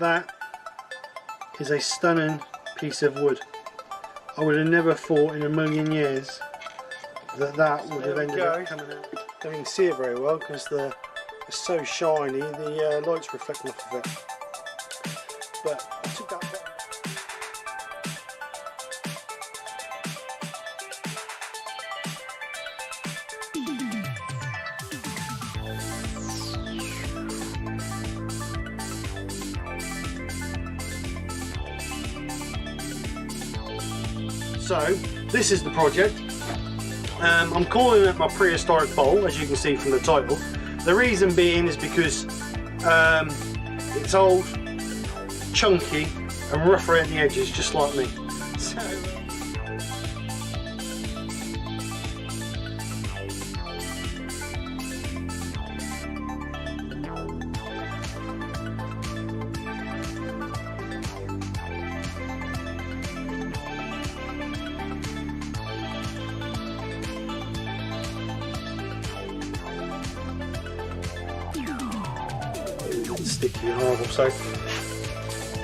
That is a stunning piece of wood. I would have never thought in a million years that that would have ended up coming out. Don't even see it very well because it's so shiny, the light's reflecting off of it. But I took that bottom. So this is the project. I'm calling it my prehistoric bowl, as you can see from the title. The reason being is because it's old, chunky and rough around the edges, just like me. So, sticky and horrible. So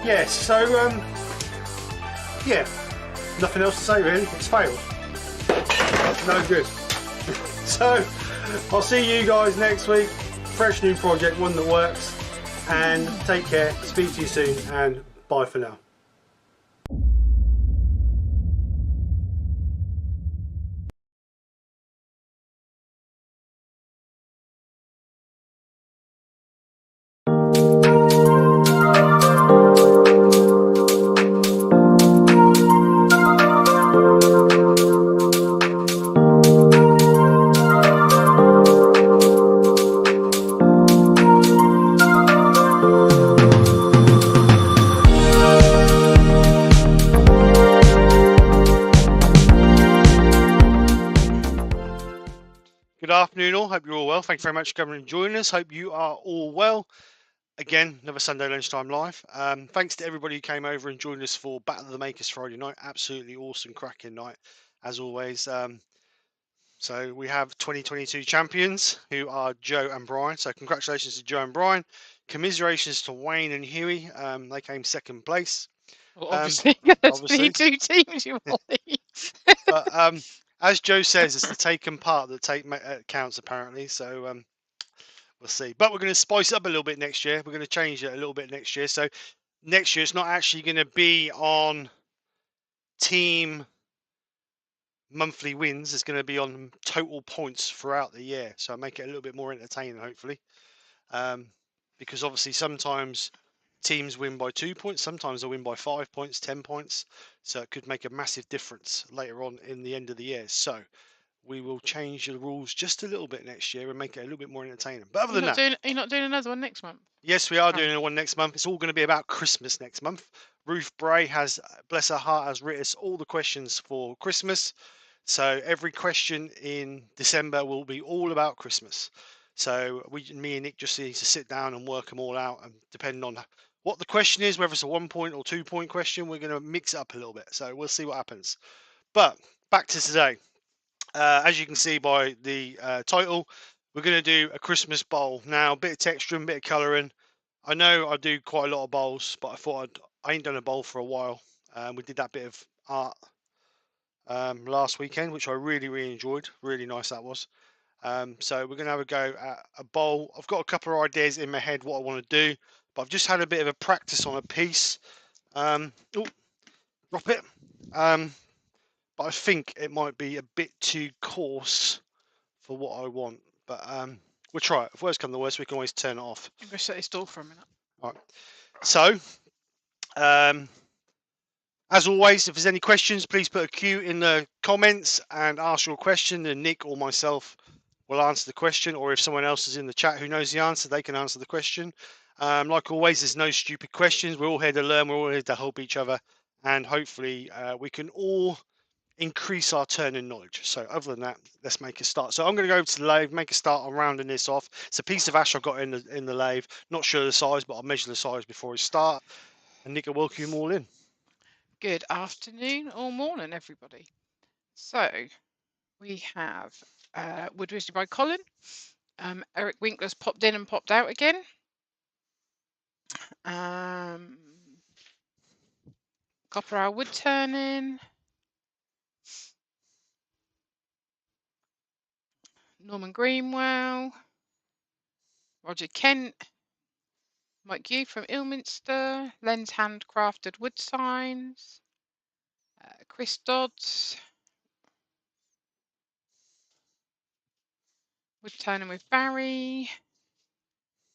yeah, yeah, nothing else to say really. It's failed. No good. So I'll see you guys next week. Fresh new project, one that works. And take care. Speak to you soon, and bye for now. Good afternoon all, hope you're all well. Thank you very much for coming and joining us. Hope you are all well. Again, another Sunday lunchtime live. Thanks to everybody who came over and joined us for Battle of the Makers Friday night. Absolutely awesome, cracking night, as always. So we have 2022 champions, who are Joe and Brian. So congratulations to Joe and Brian. Commiserations to Wayne and Huey. They came second place. Well, obviously, there's only two teams you will leave. But as Joe says, it's the taken part that counts apparently. So we'll see. But we're going to spice it up a little bit next year. We're going to change it a little bit next year. So next year it's not actually going to be on team monthly wins. It's going to be on total points throughout the year. So make it a little bit more entertaining, hopefully. Because obviously sometimes teams win by 2 points, sometimes they win by 5 points, 10 points. So it could make a massive difference later on in the end of the year. So we will change the rules just a little bit next year and make it a little bit more entertaining. But other than that, are you not doing another one next month? Yes, we are doing one next month. It's all going to be about Christmas next month. Ruth Bray has, bless her heart, has written us all the questions for Christmas. So every question in December will be all about Christmas. So me and Nick just need to sit down and work them all out, and depending on what the question is, whether it's a 1 point or 2 point question, we're going to mix it up a little bit. So we'll see what happens. But back to today. As you can see by the title, we're going to do a Christmas bowl. Now, a bit of texturing, a bit of colouring. I know I do quite a lot of bowls, but I thought I ain't done a bowl for a while. We did that bit of art last weekend, which I really enjoyed. Really nice that was. So we're going to have a go at a bowl. I've got a couple of ideas in my head what I want to do, but I've just had a bit of a practice on a piece. Oh, drop it. But I think it might be a bit too coarse for what I want. But we'll try it. If worst come to worst, we can always turn it off. I'm going to set this door for a minute. All right. So, as always, if there's any questions, please put a Q in the comments and ask your question, and Nick or myself will answer the question. Or if someone else is in the chat who knows the answer, they can answer the question. Like always, there's no stupid questions. We're all here to learn. We're all here to help each other. And hopefully we can all increase our turning knowledge. So other than that, let's make a start. So I'm going to go to the lathe, make a start on rounding this off. It's a piece of ash I've got in the lathe. Not sure the size, but I'll measure the size before I start. And Nick, I'll welcome you all in. Good afternoon or morning, everybody. So we have Wood Wizard by Colin. Eric Winkler's popped in and popped out again. Copper Hour Woodturning. Norman Greenwell. Roger Kent. Mike Yu from Ilminster. Len's Handcrafted Wood Signs. Chris Dodds. Woodturning with Barry.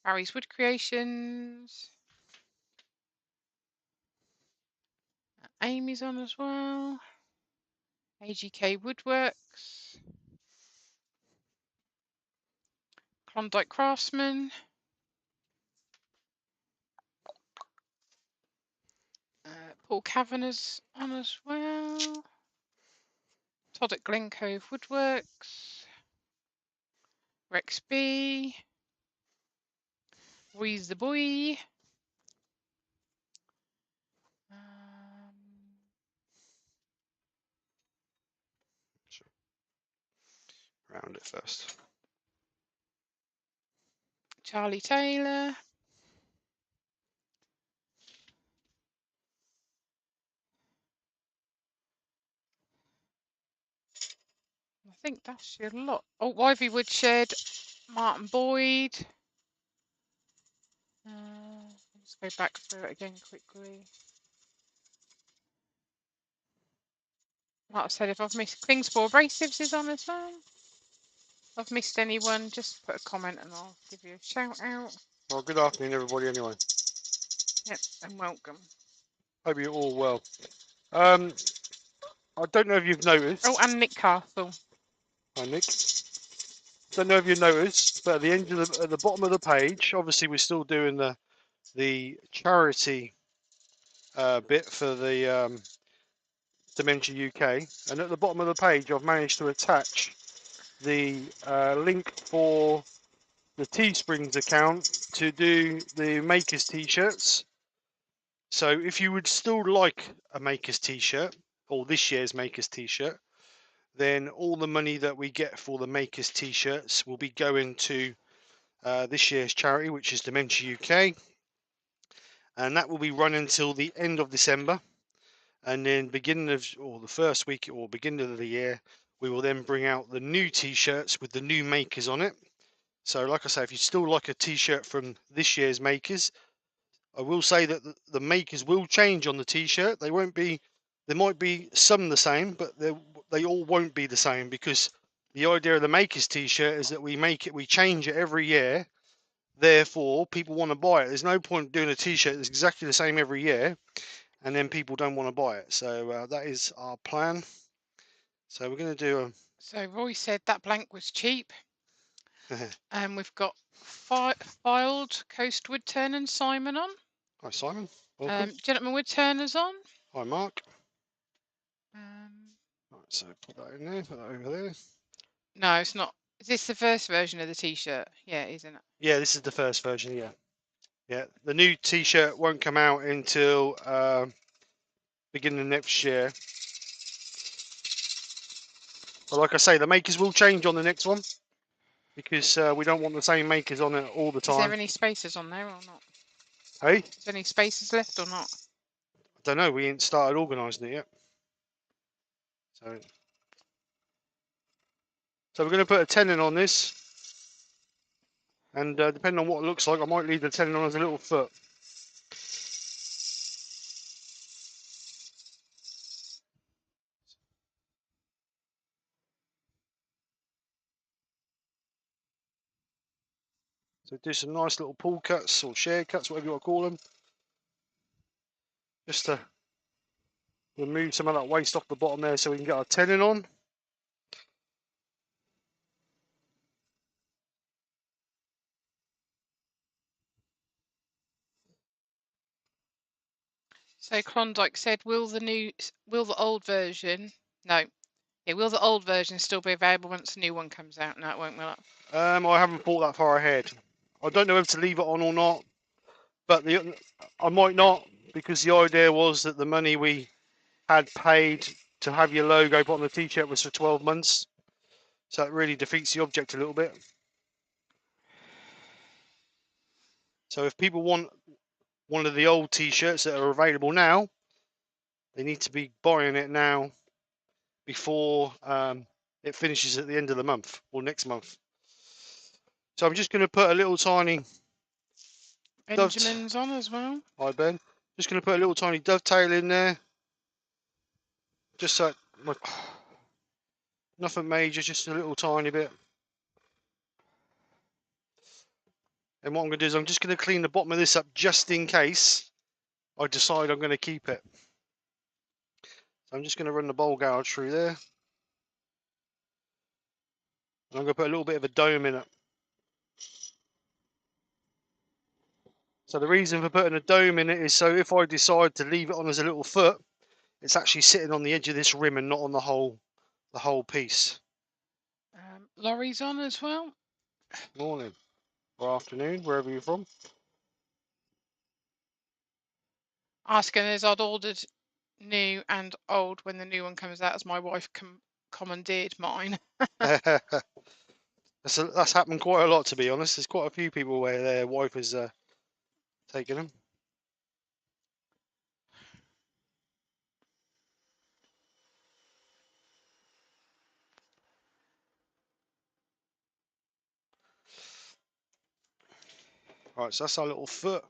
Barry's Wood Creations. Amy's on as well. AGK Woodworks. Klondike Craftsman. Paul Kavanagh's on as well. Todd at Glen Cove Woodworks. Rex B. Roy's the Boy. Round it first. Charlie Taylor. I think that's your lot. Oh, Ivy Woodshed. Martin Boyd. Let's go back through it again quickly. Like I said, if I've missed Klingspor Abrasives is on as well. If I've missed anyone, just put a comment and I'll give you a shout out. Well, good afternoon, everybody, anyway. Yep, and welcome. Hope you're all well. I don't know if you've noticed. Oh, and Nick Castle. Hi, Nick. Don't know if you noticed, but at the end of at the bottom of the page, obviously we're still doing the charity bit for the Dementia UK, and at the bottom of the page, I've managed to attach the link for the Teesprings account to do the Makers T-shirts. So if you would still like a Makers T-shirt, or this year's Makers T-shirt, then all the money that we get for the Makers T-shirts will be going to this year's charity, which is Dementia UK, and that will be run until the end of December. And then beginning of, or the first week or beginning of the year, we will then bring out the new T-shirts with the new makers on it. So like I say, if you still like a T-shirt from this year's makers, I will say that the makers will change on the T-shirt. They won't be, there might be some the same, but they all won't be the same, because the idea of the makers T-shirt is that we make it, we change it every year. Therefore, people want to buy it. There's no point doing a T-shirt that's exactly the same every year, and then people don't want to buy it. So that is our plan. So we're going to do a. So Roy said that blank was cheap. And we've got filed Coast Woodturn and Simon on. Hi Simon, welcome. Gentleman Woodturner's on. Hi Mark. Right, so put that in there, put that over there. No, it's not. Is this the first version of the T-shirt? Yeah, isn't it? Yeah, this is the first version. Yeah, yeah. The new T-shirt won't come out until beginning of next year. But like I say, the makers will change on the next one, because we don't want the same makers on it all the time. Is there any spaces on there or not? Hey? Is there any spaces left or not? I don't know. We ain't started organising it yet. So we're going to put a tenon on this, and depending on what it looks like, I might leave the tenon on as a little foot. So do some nice little pull cuts or share cuts, whatever you want to call them, just to remove some of that waste off the bottom there, so we can get our tenon on. So Klondike said, will the old version? No. Yeah, will the old version still be available once the new one comes out? No, it won't, will it? I haven't thought that far ahead. I don't know whether to leave it on or not, but I might not, because the idea was that the money we had paid to have your logo put on the T-shirt was for 12 months. So it really defeats the object a little bit. So if people want one of the old t-shirts that are available now. They need to be buying it now before it finishes at the end of the month or next month. So I'm just going to put a little tiny Benjamin's on as well. Hi Ben. Just going to put a little tiny dovetail in there. Just so nothing major, just a little tiny bit. And what I'm going to do is I'm just going to clean the bottom of this up just in case I decide I'm going to keep it. So I'm just going to run the bowl gouge through there. And I'm going to put a little bit of a dome in it. So the reason for putting a dome in it is so if I decide to leave it on as a little foot, it's actually sitting on the edge of this rim and not on the whole piece. Laurie's on as well. Morning or afternoon, wherever you're from. Asking us, I'd ordered new and old when the new one comes out, as my wife commandeered mine. That's happened quite a lot, to be honest. There's quite a few people where their wife has taken them. Right, so that's our little foot.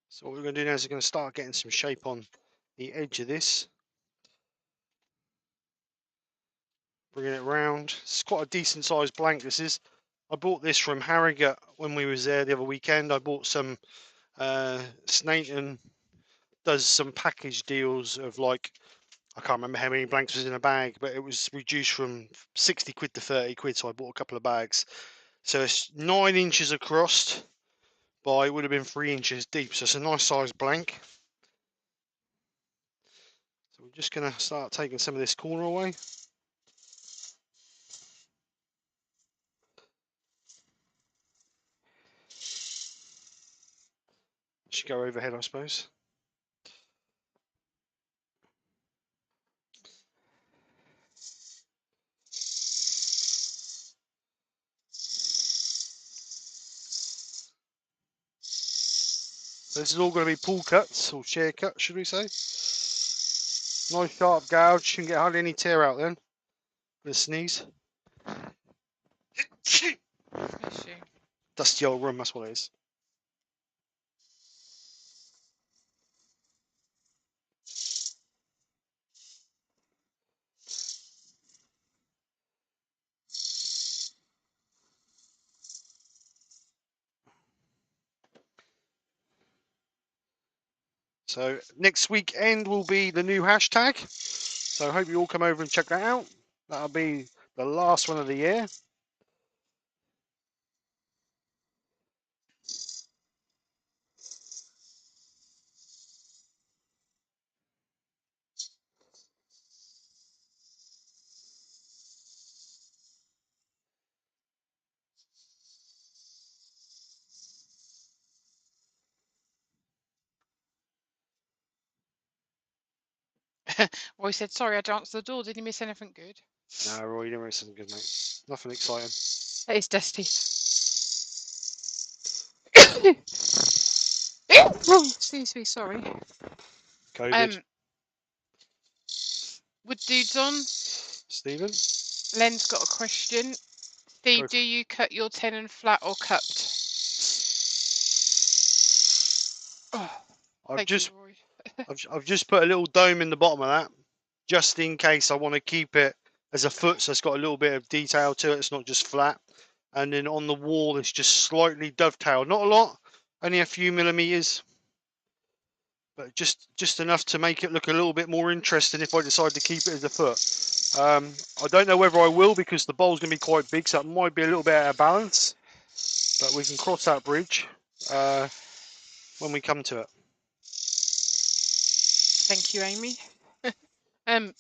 So what we're going to do now is we're going to start getting some shape on the edge of this. Bringing it round. It's quite a decent sized blank, this is. I bought this from Harrogate when we was there the other weekend. I bought some Snaton does some package deals of like, I can't remember how many blanks was in a bag, but it was reduced from 60 quid to 30 quid, so I bought a couple of bags. So it's 9 inches across by, it would have been 3 inches deep, so it's a nice sized blank. So we're just going to start taking some of this corner away. Should go overhead, I suppose. So this is all going to be pull cuts, or shear cuts, should we say. Nice sharp gouge, shouldn't get hardly any tear out then. With a sneeze. Dusty old room, that's what it is. So next weekend will be the new hashtag. So I hope you all come over and check that out. That'll be the last one of the year. Roy said, sorry, I answered the door. Did you miss anything good? No, Roy, you didn't miss something good, mate. Nothing exciting. It's dusty. Excuse me, sorry. COVID. Wood dude's on. Stephen? Len's got a question. Steve, do you cut your tenon flat or cupped? Oh, I've just put a little dome in the bottom of that, just in case I want to keep it as a foot, so it's got a little bit of detail to it. It's not just flat. And then on the wall, it's just slightly dovetailed. Not a lot, only a few millimeters, but just enough to make it look a little bit more interesting if I decide to keep it as a foot. I don't know whether I will, because the bowl's going to be quite big, so it might be a little bit out of balance, but we can cross that bridge when we come to it. Thank you, Amy. I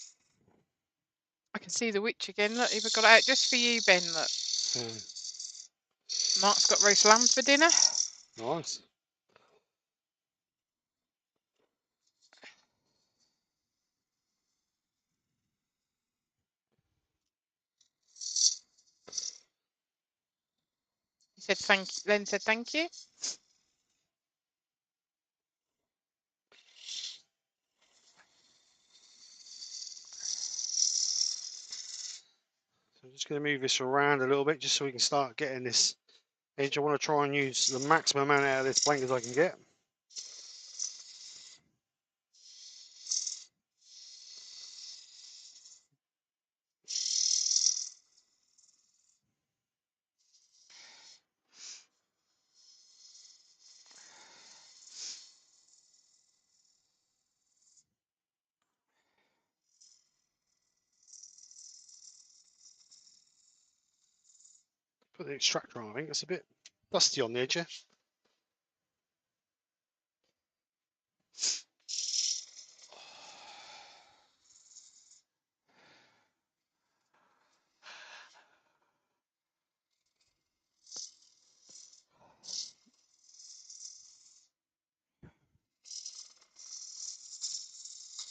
can see the witch again. Look, even got it out just for you, Ben. Look. Mark's got roast lamb for dinner. Nice. He said thank you. Len said thank you. just going to move this around a little bit just so we can start getting this edge. I want to try and use the maximum amount out of this blank as I can get. Put the extractor on, I think. That's a bit dusty on the edge here.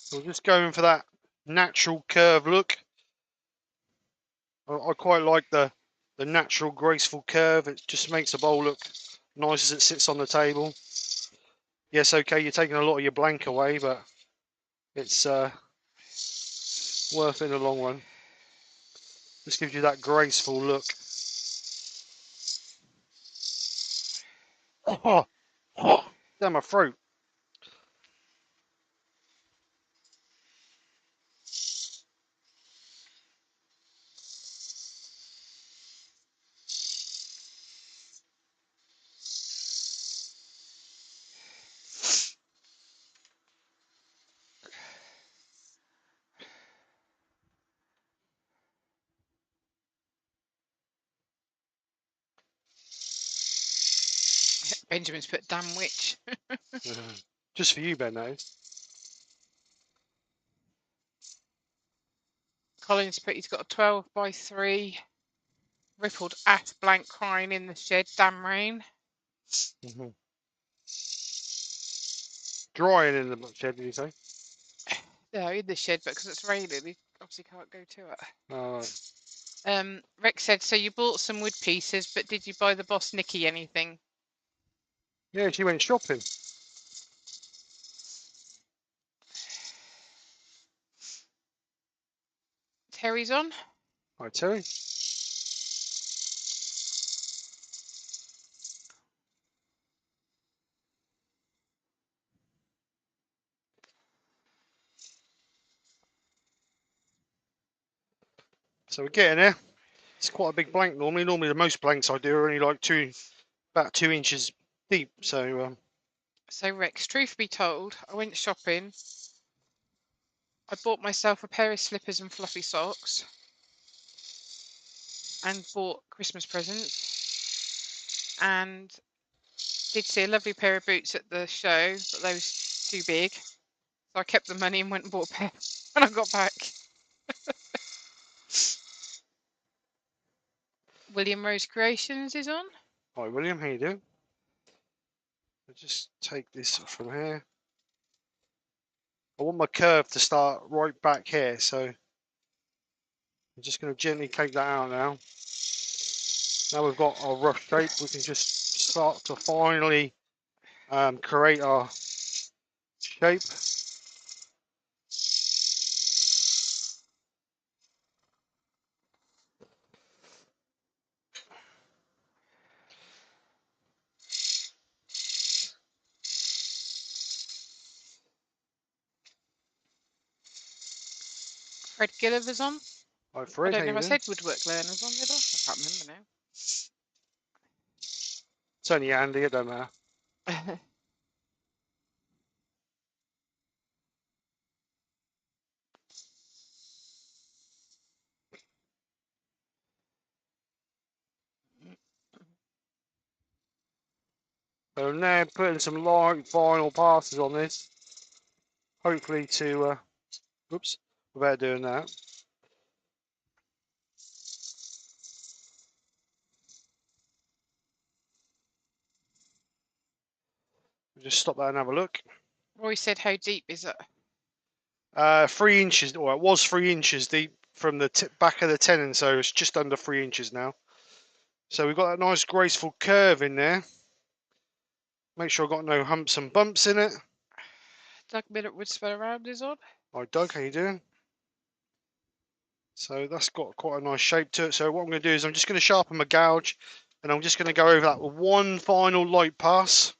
So we're just going for that natural curve look. I quite like the natural graceful curve. It just makes the bowl look nice as it sits on the table. Yes, okay, you're taking a lot of your blank away, but it's worth it in the long run. Just gives you that graceful look. Oh, down my throat. Benjamin's put damn witch. Just for you, Ben, though. Colin's put he's got a 12 by 3 rippled ash blank crying in the shed, damn rain. Drying in the shed, did you say? No, in the shed, but because it's raining, he obviously can't go to it. Oh, Rex said, so you bought some wood pieces, but did you buy the boss Nikki anything? yeah, she went shopping. Terry's on. I tell you. So we're getting there. It's quite a big blank normally. Normally the most blanks I do are only like about 2 inches deep. So So Rex, truth be told, I went shopping. I bought myself a pair of slippers and fluffy socks and bought Christmas presents and did see a lovely pair of boots at the show, but they was too big. So I kept the money and went and bought a pair when I got back. William Rose Creations is on. hi William, how you doing? I'll just take this from here. I want my curve to start right back here, so I'm just going to gently take that out now. Now we've got our rough shape, we can just start to finally create our shape. Fred Gilliver's on. Hi I Fred, how don't know you if I doing? said Woodwork Learners on, did I? I can't remember It's only Andy, it don't matter. now. So now putting some light vinyl passes on this, hopefully to, oops, without doing that. Just stop that and have a look. Roy said, how deep is it? 3 inches, or it was 3 inches deep from the back of the tenon, so it's just under 3 inches now. So we've got that nice graceful curve in there. Make sure I've got no humps and bumps in it. Doug Millett would spell around is on. Hi Doug, how you doing? So that's got quite a nice shape to it. So what I'm going to do is I'm just going to sharpen my gouge, and I'm just going to go over that with one final light pass.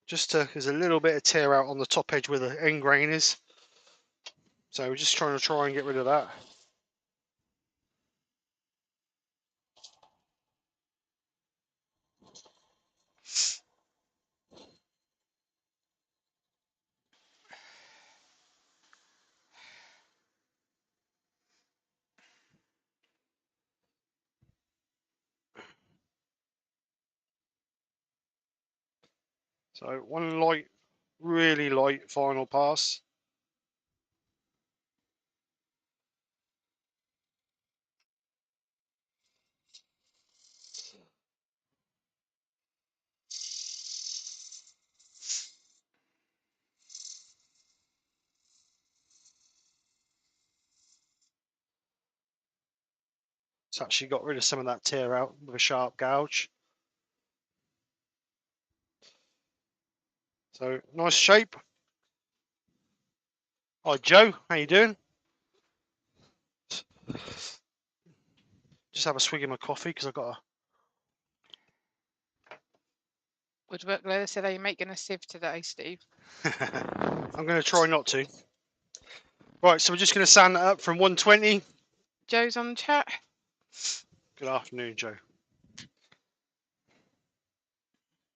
Just to, there's a little bit of tear out on the top edge where the end grain is. So we're just trying and get rid of that. So one light, really light final pass. It's actually got rid of some of that tear out with a sharp gouge. So nice shape. Hi Joe, how you doing? Just have a swig of my coffee because I've got Woodwork Leather said, "Are you making a sieve today, Steve?" I'm going to try not to. Right, so we're just going to sand that up from 120. Joe's on the chat. Good afternoon, Joe.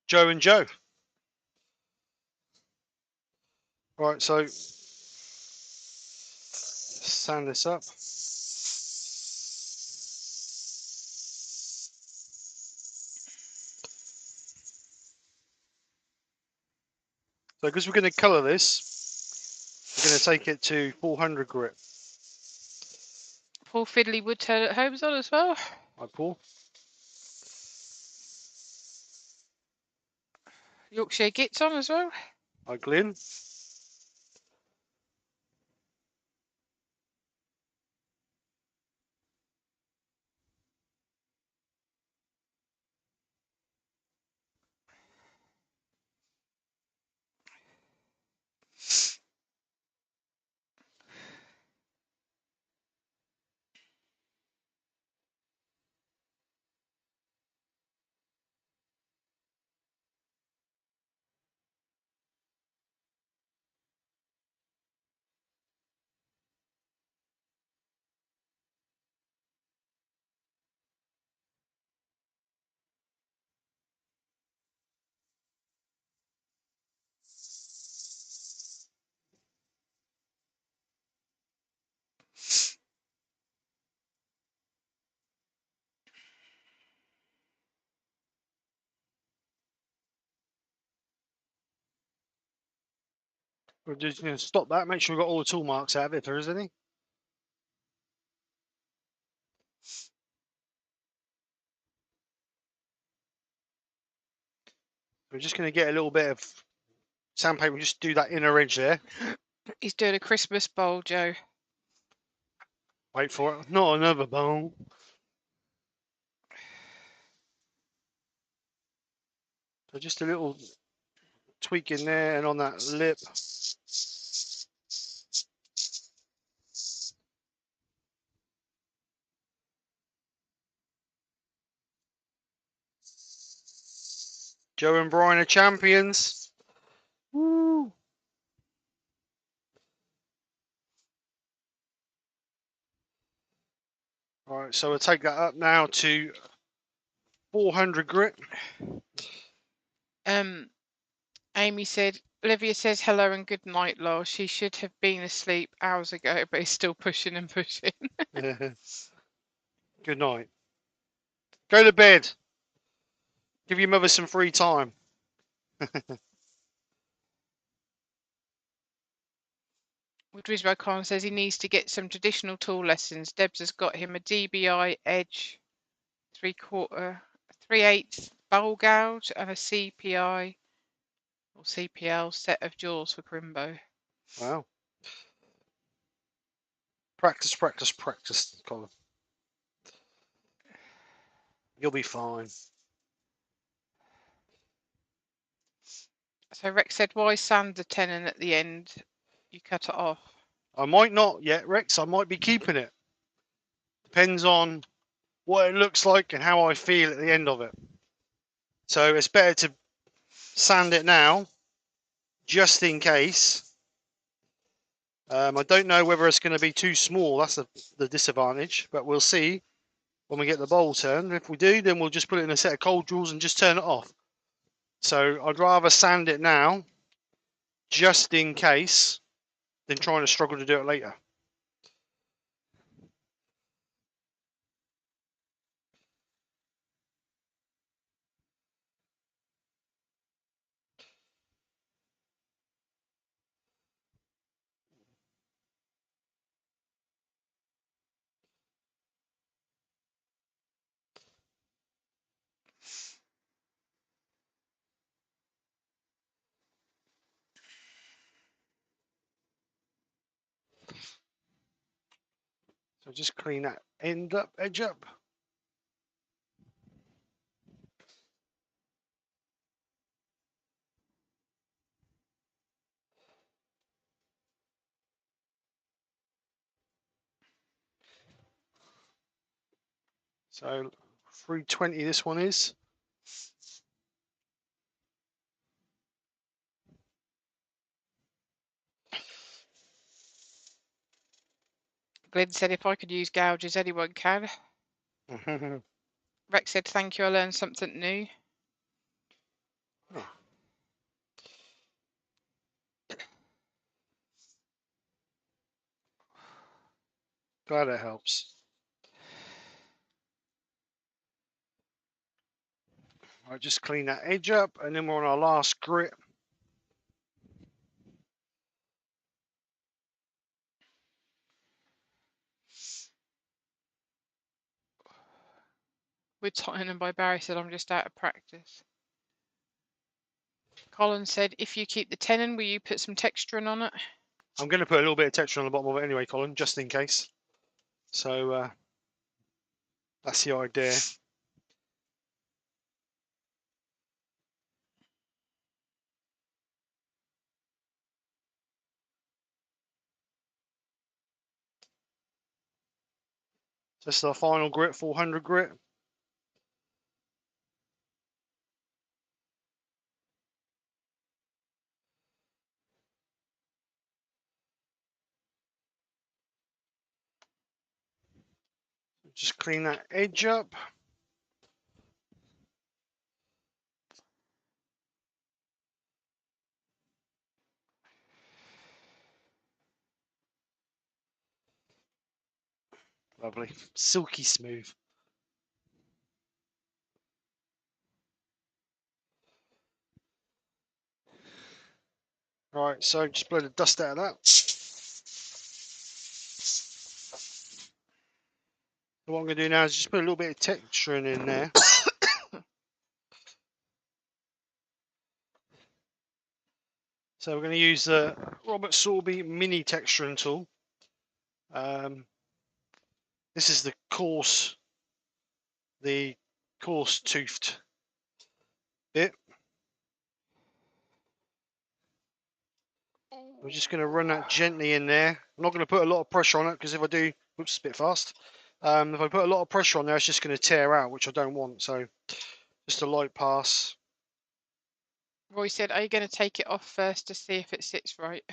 Joe and Joe. Right, so sand this up. So because we're going to colour this, we're going to take it to 400 grit. Paul Fiddley Woodturn at Home's on as well. Right, Paul. Yorkshire Gits on as well. Hi, Glyn. We're just going to stop that, make sure we've got all the tool marks out of it if there is any. We're just going to get a little bit of sandpaper, just do that inner edge there. He's doing a Christmas bowl, Joe. Wait for it. Not another bowl. So just a little tweak in there and on that lip. Joe and Brian are champions. Woo! All right, so we'll take that up now to 400 grit. Amy said, Olivia says hello and good night, lol. She should have been asleep hours ago, but he's still pushing and pushing. Good night. Go to bed. Give your mother some free time. Woodridge Khan says he needs to get some traditional tool lessons. Debs has got him a DBI Edge 3/8 bowl gouge and a CPI or CPL set of jaws for Crimbo. Wow. Practice, practice, practice, Colin. You'll be fine. So Rex said, why sand the tenon at the end? You cut it off. I might not yet, Rex. I might be keeping it. Depends on what it looks like and how I feel at the end of it. So it's better to sand it now, just in case. I don't know whether it's going to be too small. That's the disadvantage, but we'll see when we get the bowl turned. If we do, then we'll just put it in a set of cold drills and just turn it off. So I'd rather sand it now, just in case, than trying to struggle to do it later. So just clean that end up, edge up. So 320 this one is. Glenn said if I could use gouges, anyone can. Rex said thank you, I learned something new. Oh. Glad it helps. I'll just clean that edge up and then we're on our last grit. Woodturning by Barry said I'm just out of practice. Colin said if you keep the tenon, will you put some texturing on it? I'm going to put a little bit of texture on the bottom of it anyway, Colin, just in case. So that's the idea. This is our final grit, 400 grit. Just clean that edge up. Lovely, silky smooth. Right, so just blow the dust out of that. So what I'm going to do now is just put a little bit of texturing in there. So we're going to use the Robert Sorby mini texturing tool. This is the coarse toothed bit. We're just going to run that gently in there. I'm not going to put a lot of pressure on it because if I do, whoops, a bit fast. If I put a lot of pressure on there, it's just going to tear out, which I don't want. So just a light pass. Roy said, are you going to take it off first to see if it sits right?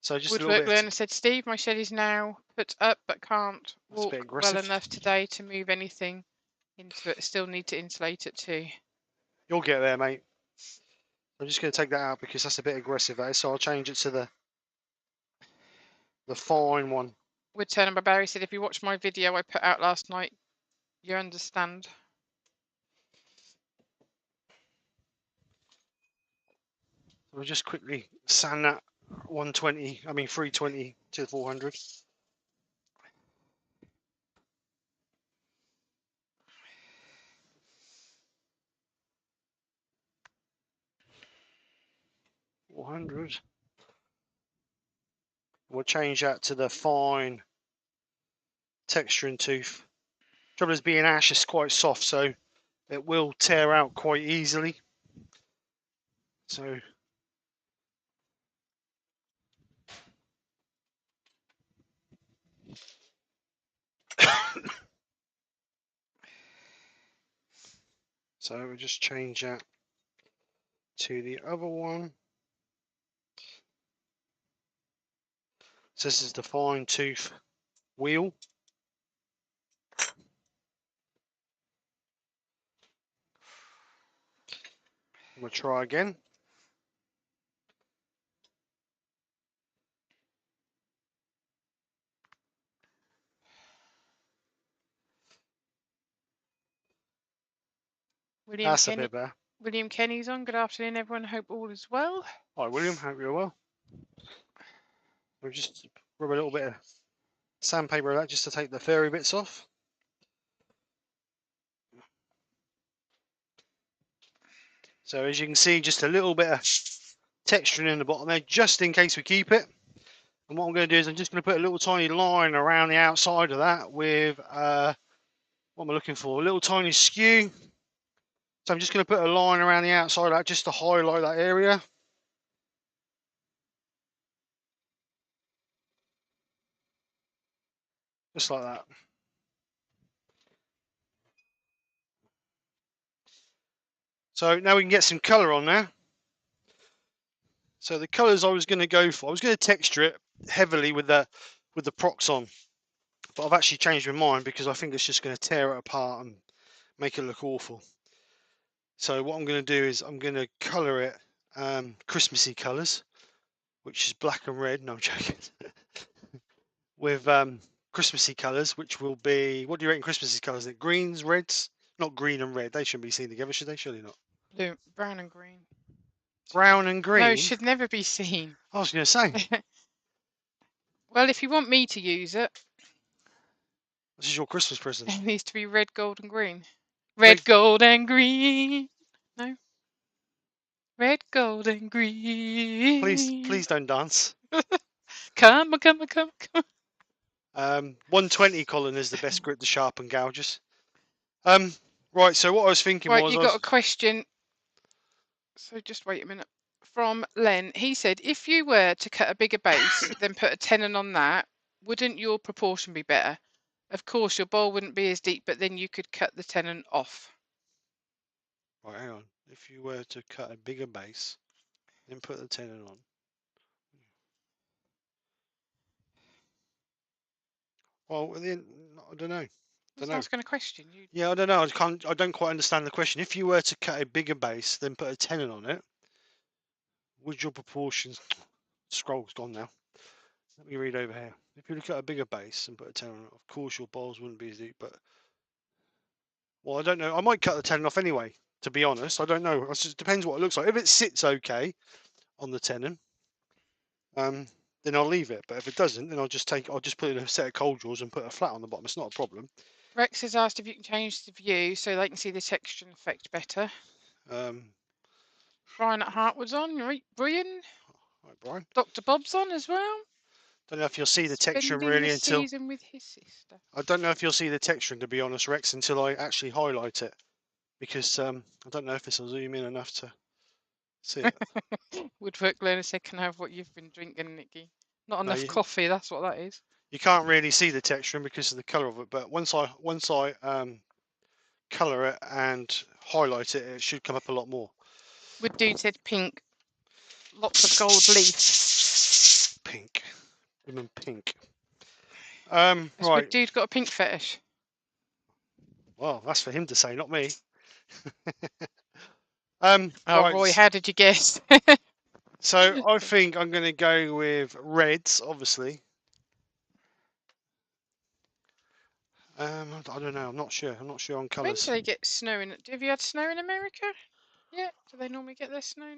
So just Woodwork a little bit. learner said, Steve, my shed is now put up but can't walk well enough today to move anything into it. Still need to insulate it too. You'll get there, mate. I'm just going to take that out because that's a bit aggressive, that is. So I'll change it to the fine one. Woodturning by Barry said, if you watch my video I put out last night, you understand. We'll just quickly sand that 320 to 400. We'll change that to the fine texturing tooth. Trouble is, being ash is quite soft, so it will tear out quite easily. So So we'll just change that to the other one. So this is the fine tooth wheel. I'm going to try again. William That's a Kenny. bit better. William Kenny's on. Good afternoon, everyone. Hope all is well. Hi, William. Hope you're well. We'll just rub a little bit of sandpaper of that just to take the fairy bits off. So as you can see, just a little bit of texturing in the bottom there, just in case we keep it. And what I'm going to do is I'm just going to put a little tiny line around the outside of that with, what am I looking for? A little tiny skew. So I'm just going to put a line around the outside of that just to highlight that area. Just like that. So now we can get some colour on there. So the colours I was going to go for, I was going to texture it heavily with the Proxon, but I've actually changed my mind because I think it's just going to tear it apart and make it look awful. So what I'm going to do is I'm going to colour it Christmassy colours, which is black and red. No, I'm joking. With Christmassy colours, which will be, what do you reckon Christmassy colours? Are greens, reds? Not green and red. They shouldn't be seen together, should they? Surely not. Blue, brown and green. Brown and No, green? should never be seen. I was going to say. Well, if you want me to use it, This is your Christmas present. it needs to be red, gold, and green. Red, Red, gold, and green. No. Red, gold, and green. please don't dance. Come on, come on, come on, come 120 Colin is the best grip to sharpen gouges. Right, so what I was thinking on. Right, was, you got a question. So just wait a minute. From Len, he said, if you were to cut a bigger base, then put a tenon on that, wouldn't your proportion be better? Of course, your bowl wouldn't be as deep, but then you could cut the tenon off. right, hang on. If you were to cut a bigger base, then put the tenon on. Well, then, I don't know. Just asking a question. You Yeah, I don't know. I don't quite understand the question. If you were to cut a bigger base, then put a tenon on it, would your proportions? Scroll's gone now. Let me read over here. If you were to cut a bigger base and put a tenon on it, of course your bowls wouldn't be as deep. But well, I don't know. I might cut the tenon off anyway. To be honest, I don't know. It just depends what it looks like. If it sits okay on the tenon, then I'll leave it. But if it doesn't, then I'll just put in a set of cold drawers and put a flat on the bottom. It's not a problem. Rex has asked if you can change the view so they can see the texture and effect better. Brian at Hartwood's on, right, Brian? Right, Brian. Dr. Bob's on as well. Don't know if you'll see the texture Spending really the until. season with his sister. I don't know if you'll see the texturing, to be honest, Rex, until I actually highlight it, because I don't know if this will zoom in enough to see it. Woodwork learner said, "Can I have what you've been drinking, Nikki? Not No, enough coffee. That's what that is." you can't really see the texturing because of the colour of it. But once I colour it and highlight it, it should come up a lot more. Wood dude said pink. Lots of gold leaf. Pink, women pink. Has Right. Wood dude got a pink fetish? Well, that's for him to say, not me. Oh, right. Roy, how did you guess? So I think I'm going to go with reds, obviously. I don't know. I'm not sure. I'm not sure on When do colours. they get snow in? Have you had snow in America? Yeah. Do they normally get their snow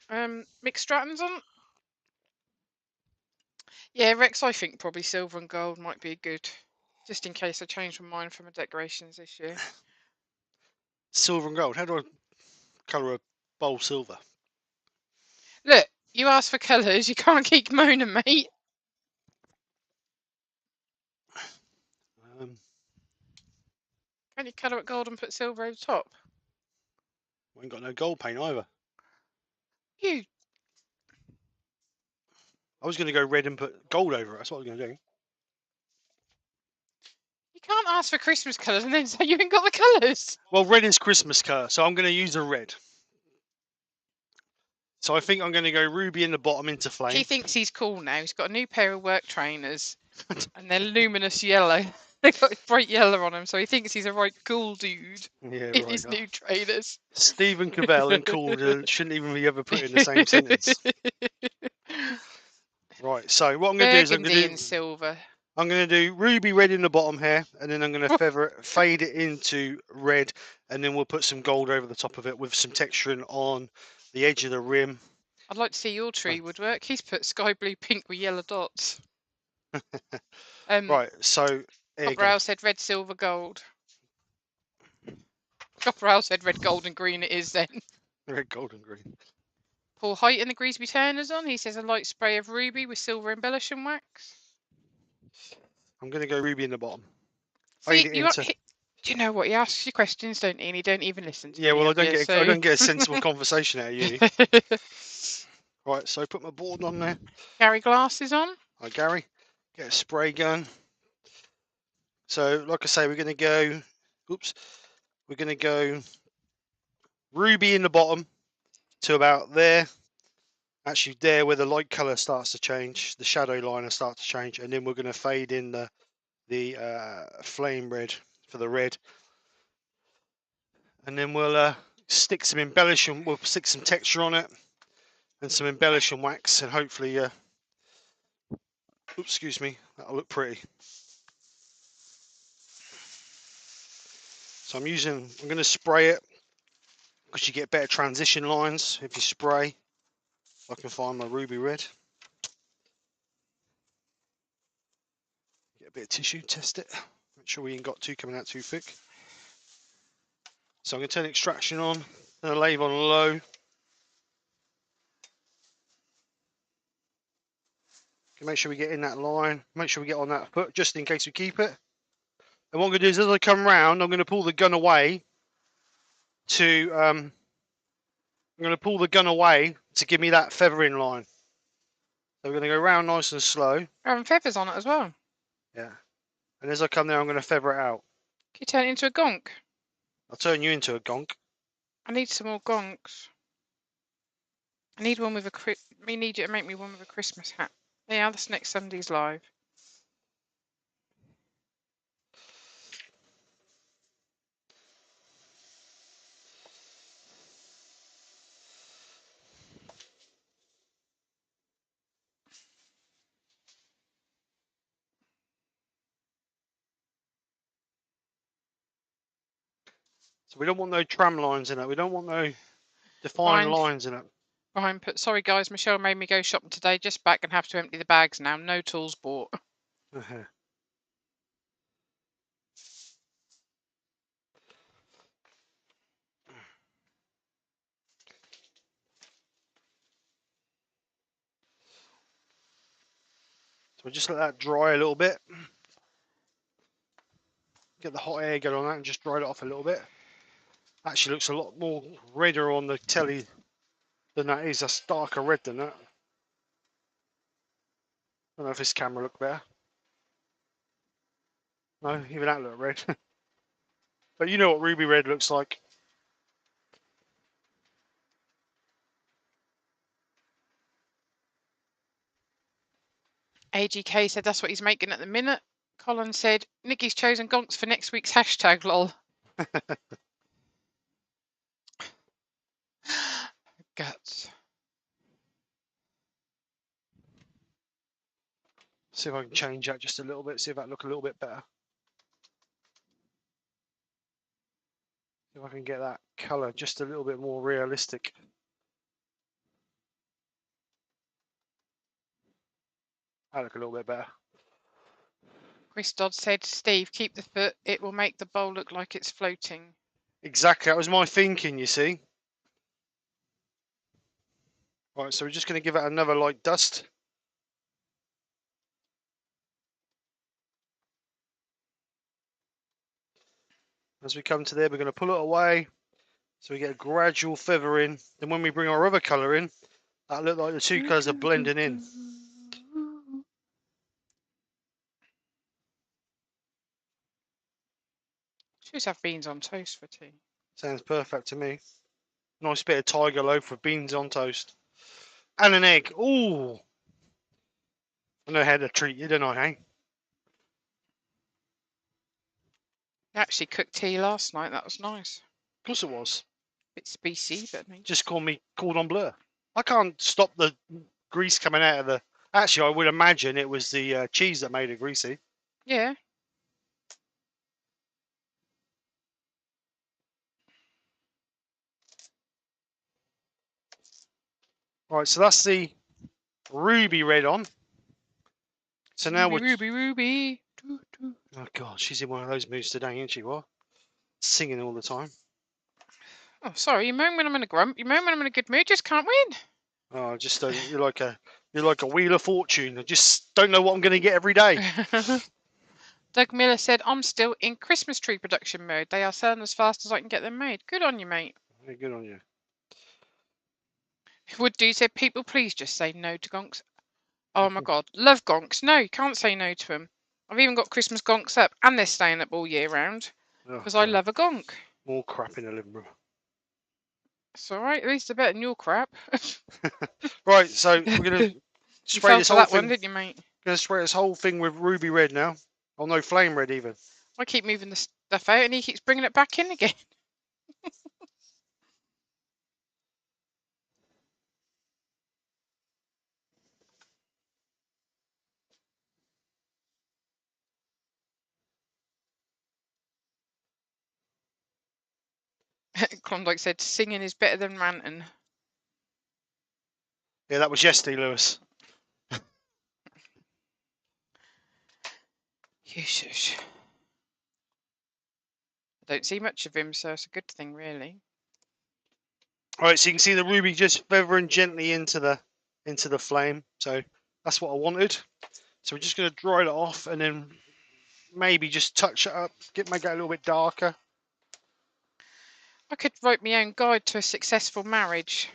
now? Mick Stratton's on. Yeah, Rex, I think probably silver and gold might be good, just in case I change my mind for my decorations this year. Silver and gold. How do I colour a bowl silver? Look, you asked for colours, you can't keep moaning, mate. Can you colour it gold and put silver over top? I ain't got no gold paint either. You. I was going to go red and put gold over it. That's what I was going to do. can't ask for Christmas colours and then say you ain't got the colours. Well, red is Christmas colour, so I'm going to use a red. So I think I'm going to go ruby in the bottom into flame. He thinks he's cool now. He's got a new pair of work trainers and they're luminous yellow. They've got bright yellow on them, so he thinks he's a right cool dude Yeah, in right. his new trainers. Stephen Cavell and cool shouldn't even be ever put in the same sentence. Right, so what I'm going to do is Burgundy and silver. I'm going to do ruby red in the bottom here, and then I'm going to fade it into red, and then we'll put some gold over the top of it with some texturing on the edge of the rim. I'd like to see your tree woodwork. He's put sky blue pink with yellow dots. Right, so Copper Owl said red, silver, gold. Copper Owl said red, gold and green it is then. Red, gold and green. Paul Height and the Greasby Turners on. He says a light spray of ruby with silver embellishing wax. I'm going to go ruby in the bottom. See, do you know what? He asks you questions, don't he? And he don't even listen to yeah, well, I don't get a sensible conversation out of you. Right, so put my board on there. Gary Glasses on. Hi, Gary. Get a spray gun. So, like I say, we're going to go. Oops. We're going to go ruby in the bottom to about there. Actually, there where the light color starts to change, the shadow liner starts to change, and then we're going to fade in the flame red for the red, and then we'll stick some embellishing. We'll stick some texture on it and some embellishing wax, and hopefully, oops, excuse me, that'll look pretty. So I'm going to spray it because you get better transition lines if you spray. If I can find my ruby red. Get a bit of tissue, test it. Make sure we ain't got two coming out too thick. So I'm going to turn extraction on, turn the lathe on low. Make sure we get in that line, make sure we get on that foot, just in case we keep it. And what I'm going to do is, as I come round, I'm going to pull the gun away to give me that feathering line. So we're going to go round nice and slow. Having feathers on it as well. Yeah. And as I come there, I'm going to feather it out. Can you turn it into a gonk? I'll turn you into a gonk. I need some more gonks. I need one with we need you to make me one with a Christmas hat. Yeah, that's next Sunday's live. So we don't want no tram lines in it. We don't want no defined lines in it. Ryan put, sorry guys, Michelle made me go shopping today. Just back and have to empty the bags now. No tools bought. So we'll just let that dry a little bit. Get the hot air going on that and just dry it off a little bit. Actually looks a lot more redder on the telly than that is. That's darker red than that. I don't know if this camera looked better. No, even that looked red. But you know what ruby red looks like. AGK said that's what he's making at the minute. Colin said, Nicky's chosen gonks for next week's hashtag, lol. Guts. See if I can change that just a little bit, see if that look a little bit better. See if I can get that colour just a little bit more realistic. That look a little bit better. Chris Dodd said, Steve, keep the foot. It will make the bowl look like it's floating. Exactly, that was my thinking, you see. Right, so we're just going to give it another light dust. As we come to there, we're going to pull it away. So we get a gradual feather in. Then when we bring our other colour in, that look like the two colours are blending in. Should have beans on toast for tea. Sounds perfect to me. Nice bit of tiger loaf with beans on toast. And an egg. Ooh. I know how to treat you, don't I, eh? I actually cooked tea last night. That was nice. Of course it was. Bit spicy, but nice. Just call me cordon bleu. I can't stop the grease coming out of the... Actually, I would imagine it was the cheese that made it greasy. Yeah. Right, so that's the ruby red on. So now we're... Ruby. Oh, God, she's in one of those moods today, ain't she? What? Singing all the time. Oh, sorry. You moan when I'm in a grump. You moan when I'm in a good mood. Just can't win. Oh, just you're like a wheel of fortune. I just don't know what I'm going to get every day. Doug Miller said, I'm still in Christmas tree production mode. They are selling as fast as I can get them made. Good on you, mate. Very good on you. Would do said, people please just say no to gonks. Oh my God. Love gonks. No, you can't say no to them. I've even got Christmas gonks up and they're staying up all year round because I love a gonk. More crap in the living room. It's alright. At least they're better than your crap. Right, so we're going to spray this whole that thing. one, didn't you, mate? Going to spray this whole thing with ruby red now. Oh no, flame red even. I keep moving the stuff out and he keeps bringing it back in again. Klondike said, singing is better than ranting. Yeah, that was yesterday, Lewis. Shush. I don't see much of him, so it's a good thing, really. Alright, so you can see the ruby just feathering gently into the flame. So that's what I wanted. So we're just going to dry it off and then maybe just touch it up, make it a little bit darker. I could write my own guide to a successful marriage.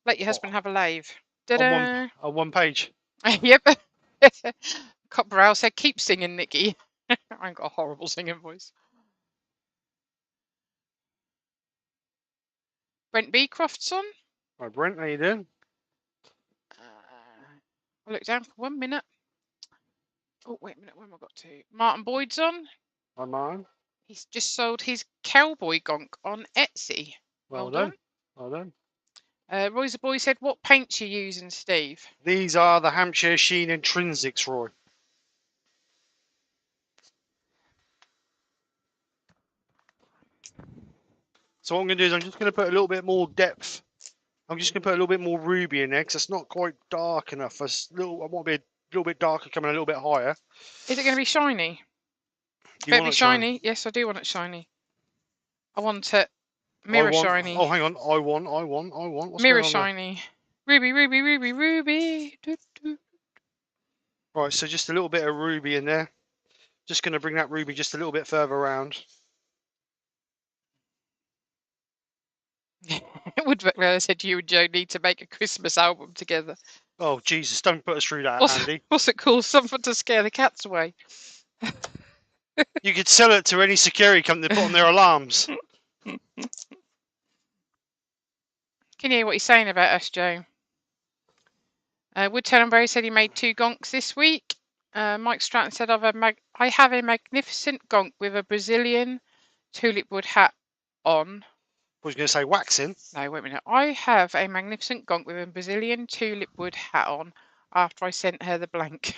Let your husband have a lathe. On one page. Yep. Copperell said, keep singing, Nikki. I've got a horrible singing voice. Brent B. Crofts on. Right, Brent, how you doing? I'll look down for 1 minute. Oh, wait a minute. Where have I got to? Martin Boyd's on. Hi, Martin. He's just sold his cowboy gonk on Etsy. Well done. Well done. Roy's the boy said, what paints you using, Steve? These are the Hampshire Sheen Intrinsics, Roy. So what I'm going to do is I'm just going to put a little bit more depth. I'm just going to put a little bit more ruby in there because it's not quite dark enough. I want to be a little bit darker, coming a little bit higher. Is it going to be shiny? You want it shiny? Yes, I do want it shiny. I want it mirror shiny. Oh, hang on. I want. What's mirror going on shiny. There? Ruby. Right, so just a little bit of ruby in there. Just going to bring that ruby just a little bit further around. Woodwork said you and Joe need to make a Christmas album together. Oh, Jesus, don't put us through that, Andy. What's it called? Something to scare the cats away. You could sell it to any security company to put on their alarms. Can you hear what he's saying about us, Joe? Woodturning said he made 2 gonks this week. Mike Stratton said, I have a magnificent gonk with a Brazilian tulip wood hat on. I was going to say waxing. No, wait a minute. I have a magnificent gonk with a Brazilian tulip wood hat on after I sent her the blank.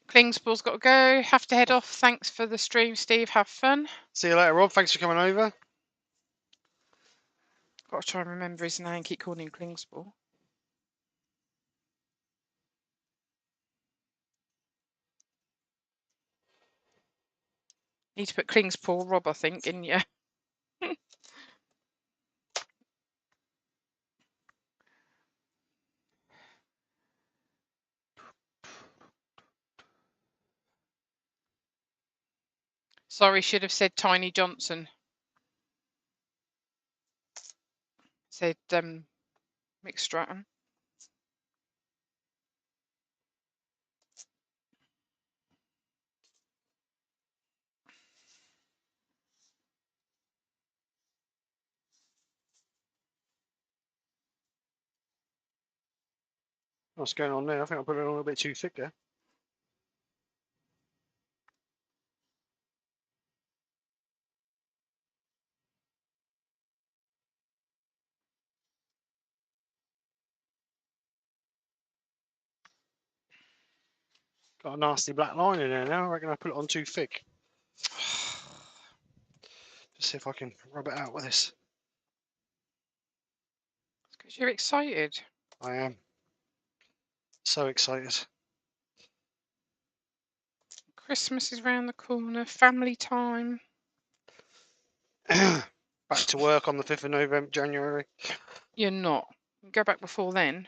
Klingspall's got to go. Have to head off. Thanks for the stream, Steve. Have fun. See you later, Rob. Thanks for coming over. Got to try and remember his name. Keep calling him Klingspall. Need to put Klingspall Rob, I think, in you. Sorry, should have said Tiny Johnson. Said Mick Stratton. What's going on there? I think I put it on a little bit too thick there. Got a nasty black line in there now. I reckon I put it on too thick. Just see if I can rub it out with this. It's because you're excited. I am so excited. Christmas is round the corner. Family time. Back to work on the 5th of November, January. You're not. You go back before then.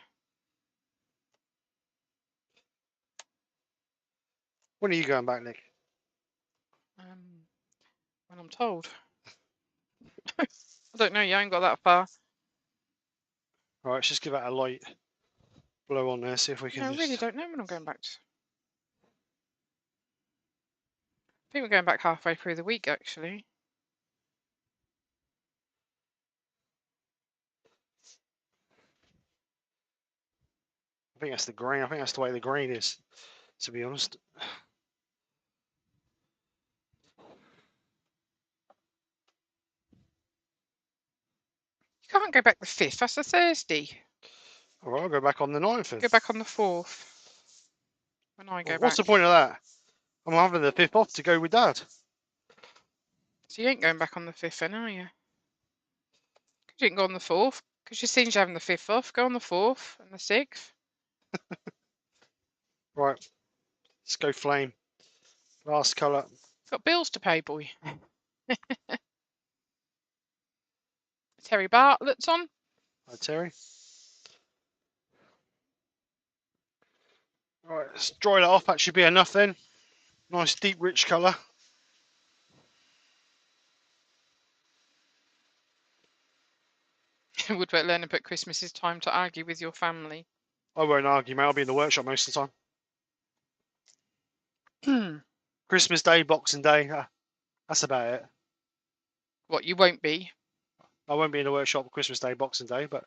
When are you going back, Nick? When I'm told. I don't know. You ain't got that far. Right, let's just give that a light blow on there. See if we can No, I just. really don't know when I'm going back to. I think we're going back halfway through the week, actually. I think that's the grain. I think that's the way the grain is, to be honest. You can't go back the 5th. That's a Thursday. All right, I'll go back on the 9th. Go back on the 4th. When I go What's back. the point of that? I'm having the 5th off to go with Dad. So you ain't going back on the 5th then, are you? Because you can go on the 4th. Because you've seen you having the 5th off. Go on the 4th and the 6th. Right, let's go flame. Last colour. Got bills to pay, boy. Terry Bartlett's on. Hi, Terry. Right, let's dry that off. That should be enough then. Nice deep, rich colour. Woodwork Learning put Christmas is time to argue with your family. I won't argue, mate. I'll be in the workshop most of the time. Christmas Day, Boxing Day. That's about it. What, you won't be? I won't be in the workshop Christmas Day, Boxing Day, but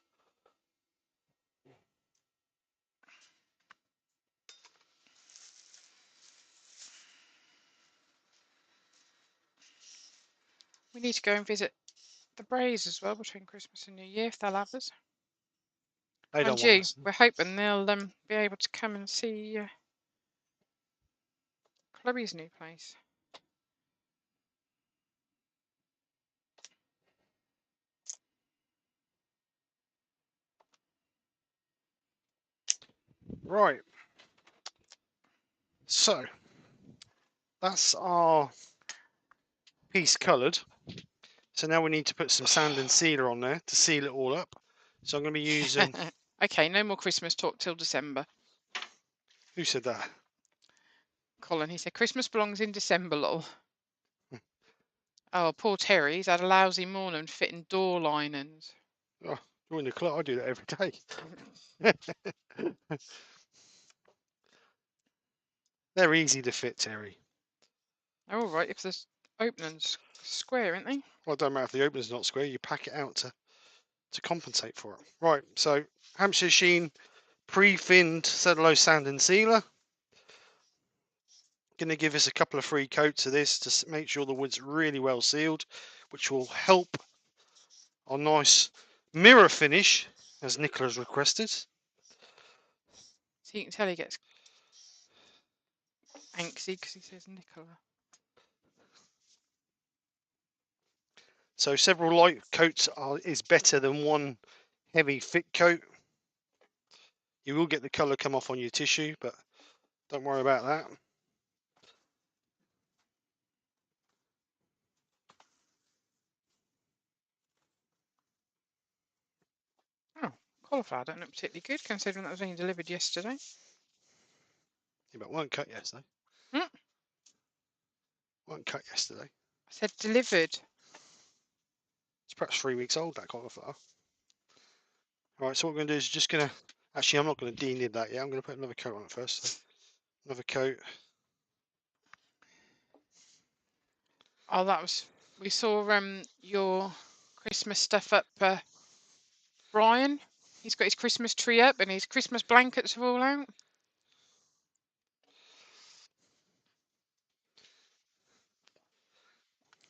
We need to go and visit the Brays as well between Christmas and New Year if they'll have us. they don't And want you, us. we're hoping they'll be able to come and see Chloe's new place. Right. So that's our piece coloured. So now we need to put some sand and sealer on there to seal it all up. So I'm going to be using. Okay, no more Christmas talk till December. Who said that? Colin, he said Christmas belongs in December, lol. Oh, poor Terry, he's had a lousy morning fitting door linings. Oh, join the club. I do that every day. They're easy to fit, Terry. All right, if the opening's square, aren't they? Well, it don't matter if the opener's not square. You pack it out to compensate for it. Right. So Hampshire Sheen pre-finned cellulose sand and sealer. Going to give us a couple of free coats of this to make sure the wood's really well sealed, which will help our nice mirror finish, as Nicola's requested. So you can tell he gets anxious because he says Nicola. So several light coats is better than one heavy thick coat. You will get the colour come off on your tissue, but don't worry about that. Oh, cauliflower don't look particularly good considering that was only delivered yesterday. Yeah, but weren't cut yesterday. Hmm? Weren't cut yesterday. I said delivered. It's perhaps 3 weeks old, that cauliflower. Alright, so what we're going to do is just going to... Actually, I'm not going to denid that yet. I'm going to put another coat on it first. So another coat. Oh, that was... We saw your Christmas stuff up, Brian. He's got his Christmas tree up and his Christmas blankets are all out.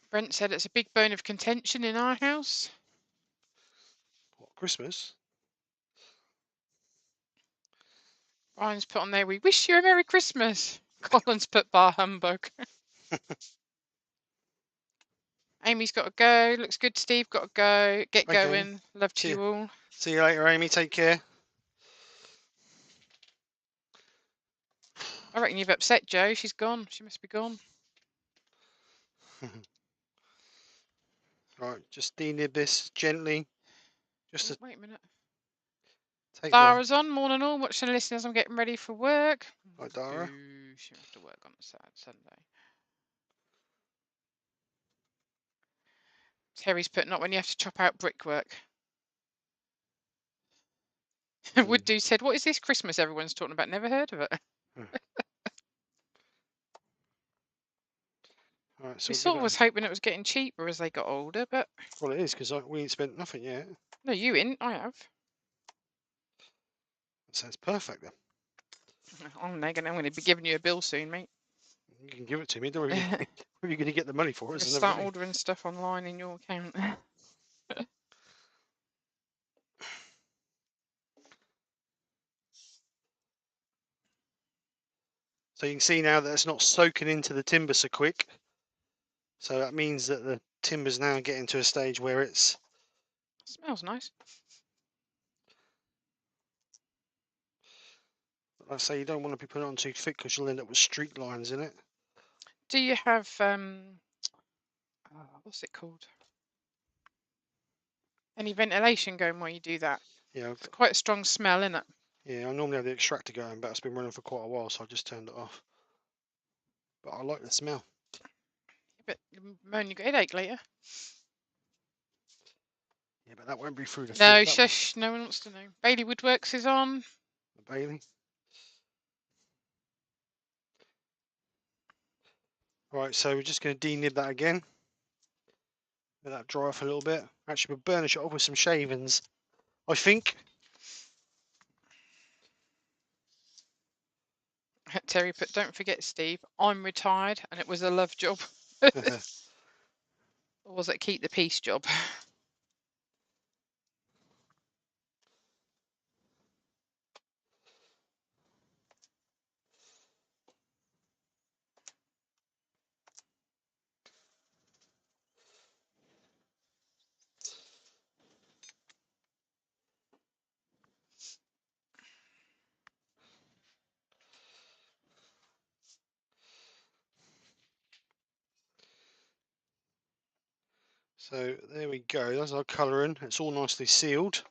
Brent said it's a big bone of contention in our house. What, Christmas? Brian's put on there, we wish you a Merry Christmas. Colin's put bar humbug. Amy's got to go. Looks good, Steve. Got to go. Get Okay. going. Love to you all. See you later, Amy. Take care. I reckon you've upset Jo. She's gone. She must be gone. Right, just denib this gently. Just to Wait a minute. take Dara's on. Morning all. Watching and listening as I'm getting ready for work. Hi, Dara. She have to work on Sunday. Terry's put not when you have to chop out brickwork. Would do said, what is this Christmas everyone's talking about? Never heard of it. Right, so we sort of was hoping it was getting cheaper as they got older, but... Well, it is, because we ain't spent nothing yet. No, you ain't. I have. That sounds perfect, then. I'm going to be giving you a bill soon, mate. You can give it to me. Don't worry. Where are you going to get the money for it? Just start ordering stuff online in your account. So you can see now that it's not soaking into the timber so quick. So that means that the timber's now getting to a stage where it's... Smells nice. Like I say, you don't want to be putting it on too thick because you'll end up with streak lines in it. Do you have, what's it called? Any ventilation going while you do that? Yeah, it's quite a strong smell, isn't it? Yeah, I normally have the extractor going, but it's been running for quite a while, so I just turned it off. But I like the smell. But you moan you got a headache later. Yeah, but that won't be through the No, shush. No one wants to know. Bailey Woodworks is on. Bailey. Right, so we're just going to denib that again. Let that dry off a little bit. Actually, we'll burnish it off with some shavings, I think. Terry put, don't forget, Steve, I'm retired and it was a love job. Or was it keep the peace job? So there we go. That's our colouring. It's all nicely sealed.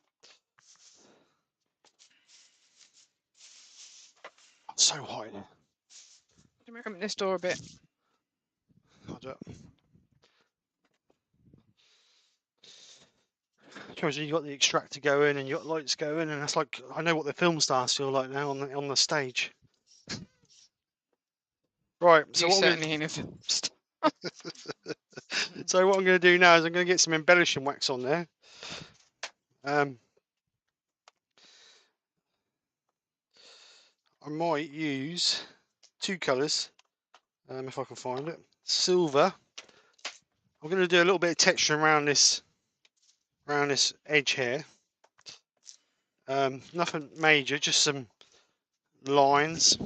It's so hot in here. Let me open this door a bit. I'll do it. Because you got the extractor going and you got lights going, and that's like, I know what the film stars feel like now on the stage. Right, so you what certainly ain't a film star. So what I'm going to do now is I'm going to get some embellishing wax on there. I might use two colours, if I can find it. Silver. I'm going to do a little bit of texture around this edge here. Nothing major, just some lines.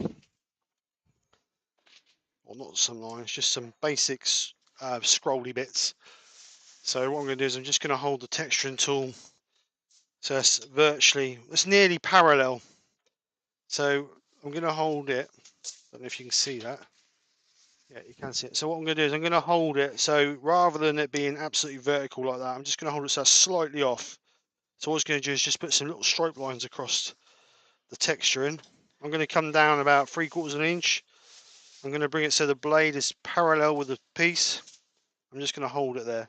Well, not some lines, just some basics, scrolly bits. So what I'm going to do is I'm just going to hold the texturing tool so it's nearly parallel. So I'm going to hold it. I don't know if you can see that. Yeah, you can see it. So what I'm going to do is I'm going to hold it. So rather than it being absolutely vertical like that, I'm just going to hold it so it's slightly off. So what I was going to do is just put some little stripe lines across the texturing. I'm going to come down about 3/4 of an inch. I'm going to bring it so the blade is parallel with the piece. I'm just going to hold it there.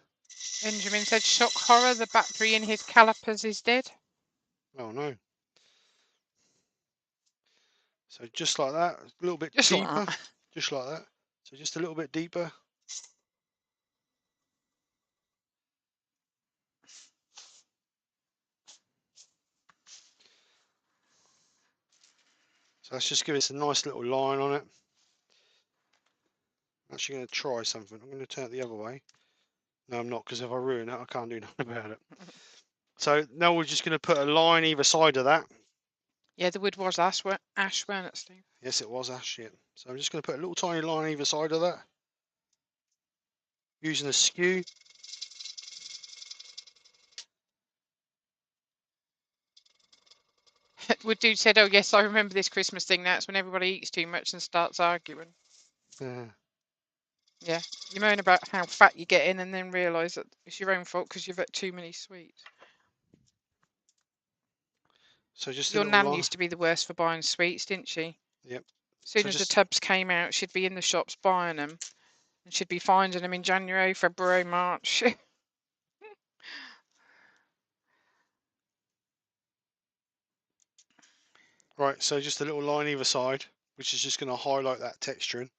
Benjamin said, shock horror, the battery in his calipers is dead. Oh no. So just like that, a little bit Just deeper. like that. Just like that. So just a little bit deeper. So let's just give us a nice little line on it. I'm actually going to try something. I'm going to turn it the other way. No, I'm not, because if I ruin it, I can't do nothing about it. So now we're just going to put a line either side of that. Yeah, the wood was ash, weren't it, Steve? Yes, it was ash, yeah. So I'm just going to put a little tiny line either side of that. Using a skew. Wood dude said, "Oh yes, I remember this Christmas thing. That's when everybody eats too much and starts arguing." Yeah, you moan about how fat you get in, and then realise that it's your own fault because you've had too many sweets. So just a Your little nan line. used to be the worst for buying sweets, didn't she? Yep. As soon So as the just tubs came out, she'd be in the shops buying them, and she'd be finding them in January, February, March. right. So just a little line either side, which is just going to highlight that texturing.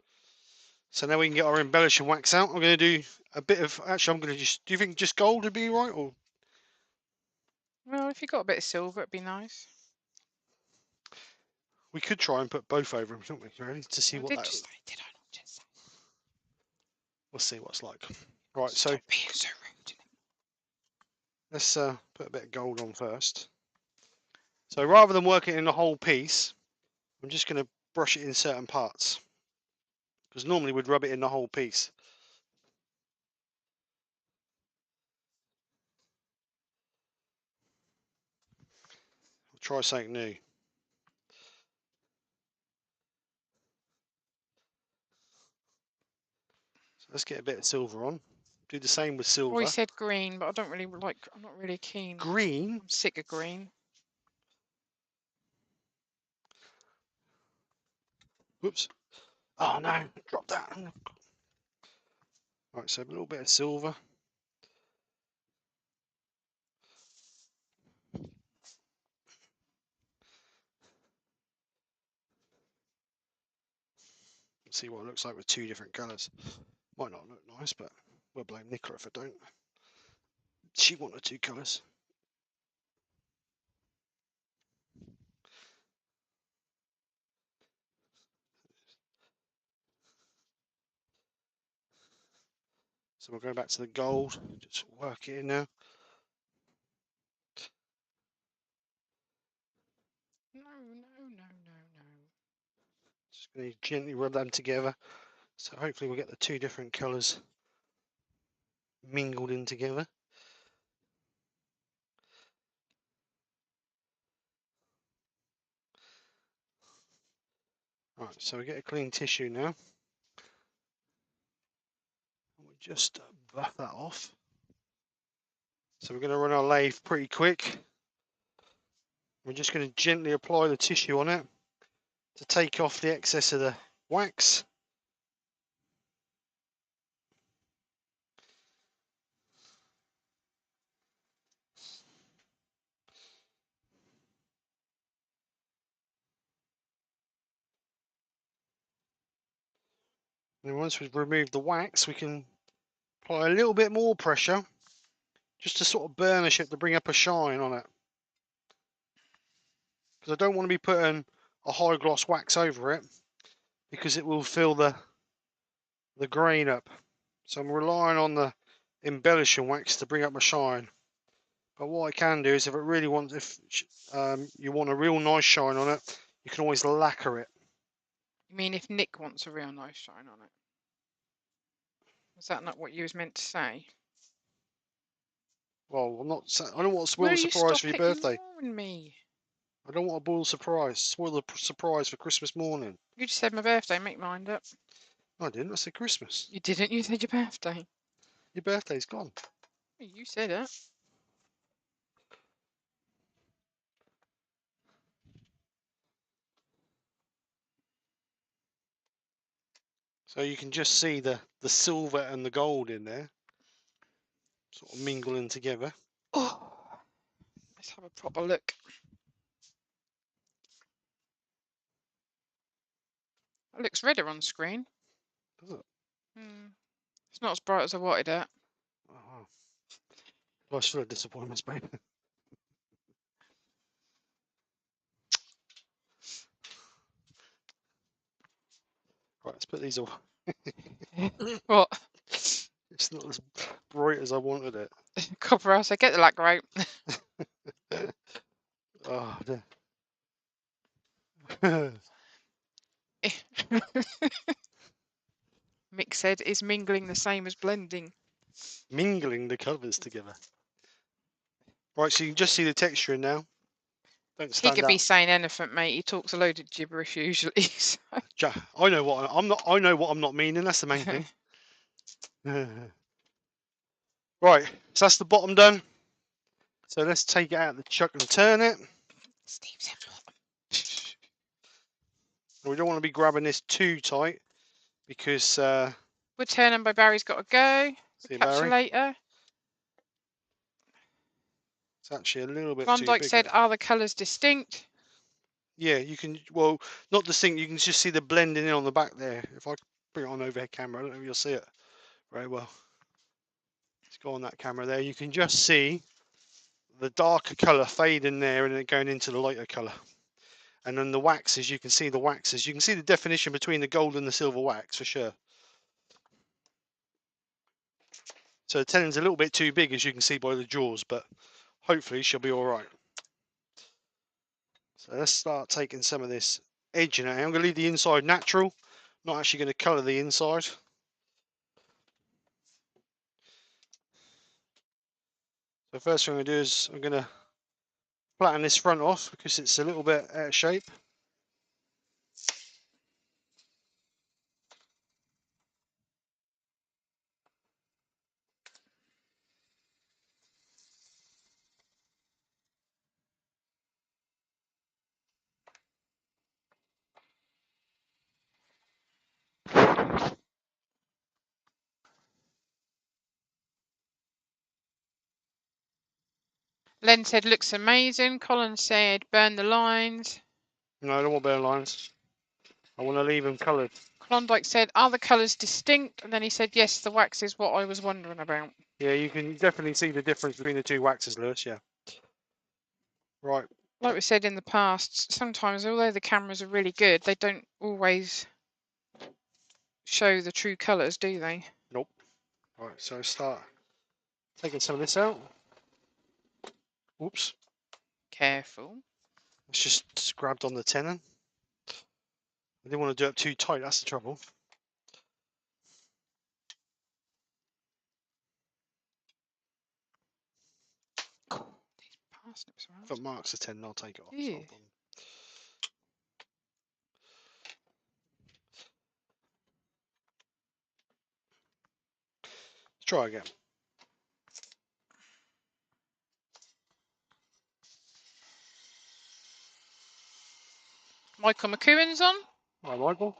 So now we can get our embellishing wax out. I'm going to do a bit of. Actually, I'm going to just. Do you think just gold would be right, or Well, if you got a bit of silver, it'd be nice. we could try and put both over them, couldn't we? Ready to see I what did that. just say, did I not just say? We'll see what's like. Right. Stop So being so rude. let's put a bit of gold on first. So rather than working in the whole piece, I'm just going to brush it in certain parts, because normally we'd rub it in the whole piece. I'll try something new. So let's get a bit of silver on. Do the same with Oh, he silver. said green, but I don't really like. I'm not really keen. Green. I'm sick of green. Whoops. Oh no, drop that. Right, so a little bit of silver. Let's see what it looks like with two different colours. Might not look nice, but we'll blame Nicola if I don't. She wanted two colours. So we'll go back to the gold. Just work it in now. No, no, no, no, no. Just going to gently rub them together. So hopefully we'll get the two different colours mingled in together. Right, so we get a clean tissue now. We'll just buff that off. So we're going to run our lathe pretty quick. We're just going to gently apply the tissue on it to take off the excess of the wax. And once we've removed the wax, we can apply a little bit more pressure just to sort of burnish it to bring up a shine on it. Because I don't want to be putting a high gloss wax over it, because it will fill the grain up. So I'm relying on the embellishing wax to bring up my shine. But what I can do is, if you want a real nice shine on it, you can always lacquer it. You mean if Nick wants a real nice shine on it? Was that not what you was meant to say? Well, I'm not. I don't want to spoil Will the you surprise stop for your birthday. ignoring me? I don't want to spoil the surprise for Christmas morning. You just said my birthday. Make mind up. I didn't. I said Christmas. You didn't. You said your birthday. Your birthday's gone. You said it. So you can just see the silver and the gold in there, sort of mingling together. Oh, let's have a proper look. It looks redder on screen. Does it? It's not as bright as I wanted it. Oh, life's full of disappointments, baby. Right, let's put these all. What? It's not as bright as I wanted it. Copper house, I get the lacquer out. Oh, dear. Mick said, is mingling the same as blending? Mingling the colours together. Right, so you can just see the texture now. Don't He stand could up. be saying anything, mate. He talks a load of gibberish usually. So. I know what I'm not. I know what I'm not meaning. That's the main thing. Right, so that's the bottom done. So let's take it out of the chuck and turn it. Steve's We don't want to be grabbing this too tight because Woodturning by Barry's got to go. see, Catch you Barry, later. it's actually a little bit too Klondike big. said, are the colours distinct? Yeah, you can. Well, not distinct. You can just see the blending in on the back there. If I bring it on overhead camera, I don't know if you'll see it very well. Let's go on that camera there. You can just see the darker colour fading there and then going into the lighter colour. And then the waxes, you can see the waxes. You can see the definition between the gold and the silver wax for sure. So the tanning's a little bit too big, as you can see by the jaws, but hopefully she'll be all right. So let's start taking some of this edging out. I'm going to leave the inside natural. Not actually going to colour the inside. So first thing I'm going to do is I'm going to flatten this front off because it's a little bit out of shape. Len said, looks amazing. Colin said, burn the lines. No, I don't want bare lines. I want to leave them coloured. Klondike said, are the colours distinct? And then he said, yes, the wax is what I was wondering about. Yeah, you can definitely see the difference between the two waxes, Lewis, yeah. Right. Like we said in the past, sometimes, although the cameras are really good, they don't always show the true colours, do they? Nope. Right, so start taking some of this out. Whoops. Careful. It's just grabbed on the tenon. I didn't want to do it too tight, that's the trouble. These parsnips are If it marks the tenon, I'll take it off. Yeah. Let's try again. Michael McEwen's on. Hi, Michael.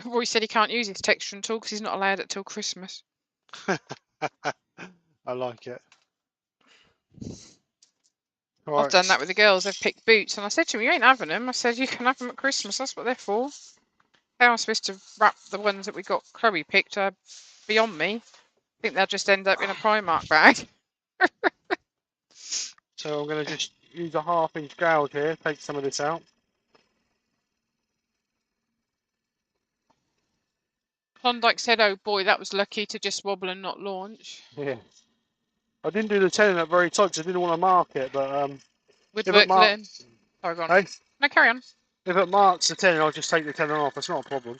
Roy said he can't use his texturing tool because he's not allowed it till Christmas. I like it. Right. I've done that with the girls. They've picked boots, and I said to them, "You ain't having them." I said, "You can have them at Christmas. That's what they're for." How I'm supposed to wrap the ones that we got Chloe picked are beyond me. I think they'll just end up in a Primark bag. So I'm going to just use a 1/2 inch gouge here, take some of this out. Klondike said, "Oh boy, that was lucky to just wobble and not launch." Yeah. I didn't do the tenon up very tight because I didn't want to mark it, but Woodwork Lynn. Sorry, go on. Hey? No, carry on. If it marks the tenon, I'll just take the tenon off. It's not a problem.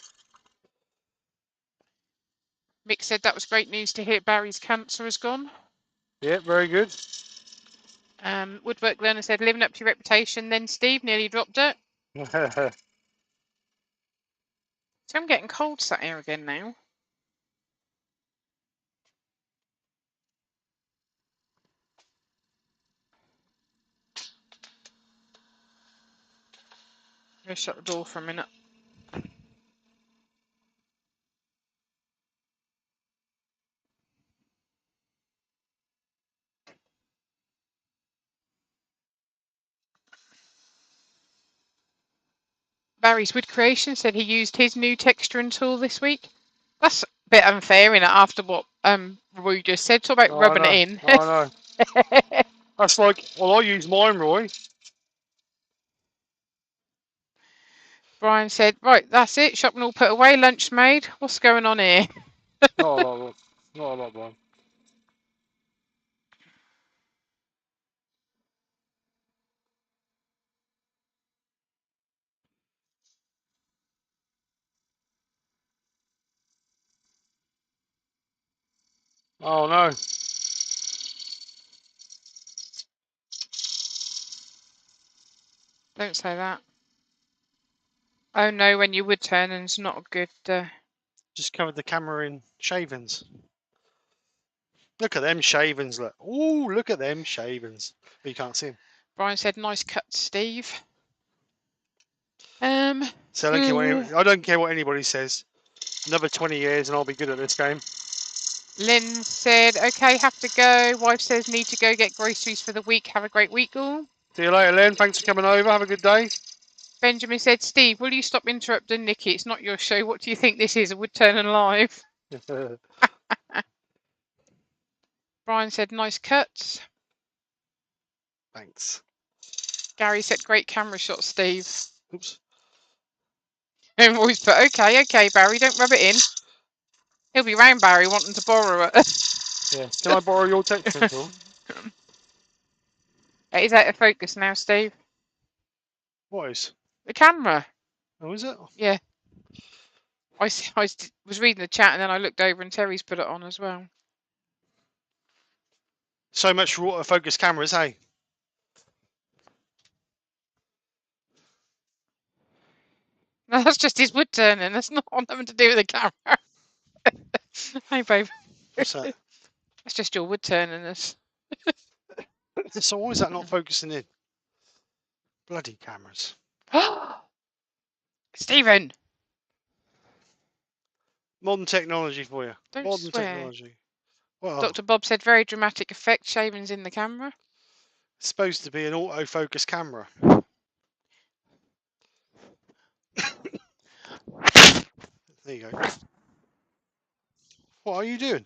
Mick said that was great news to hear Barry's cancer has gone. Yeah, very good. Woodwork Learner said, living up to your reputation, then Steve nearly dropped it. So I'm getting cold sat here again now. I'm going to shut the door for a minute. Barry's Wood Creation said he used his new texturing tool this week. That's a bit unfair, innit, after what Roy just said. Talk about rubbing it in. I know. That's like, well, I use mine, Roy. Brian said, right, that's it. Shopping all put away. Lunch made. What's going on here? Not a lot, not a lot, Brian. Oh no. Don't say that. Oh no, when you would turn and it's not a good. Just covered the camera in shavings. Look at them shavings. Look. Ooh, look at them shavings. But you can't see them. Brian said, nice cut, Steve. So I don't care what anybody says. Another 20 years and I'll be good at this game. Lynn said, okay, have to go. Wife says, need to go get groceries for the week. Have a great week, all. See you later, Len. Thanks for coming over. Have a good day. Benjamin said, Steve, will you stop interrupting Nikki? It's not your show. What do you think this is? A Woodturning live? Brian said, nice cuts. Thanks. Gary said, great camera shot, Steve. Oops. And always put, okay, Barry, don't rub it in. He'll be round, Barry, wanting to borrow it. Yeah. Can I borrow your texturing tool? It is out of focus now, Steve. What is? The camera. Oh, is it? Yeah. I was reading the chat and then I looked over and Terry's put it on as well. So much for autofocus cameras, hey? No, that's just his wood turning. That's not nothing to do with the camera. Hey, babe. What's that? That's just your wood turning us. So why is that not focusing in? Bloody cameras. Stephen! Modern technology for you. Don't Modern swear. technology. Well, Dr. Bob said very dramatic effect, shavings in the camera. it's supposed to be an autofocus camera. There you go. What are you doing?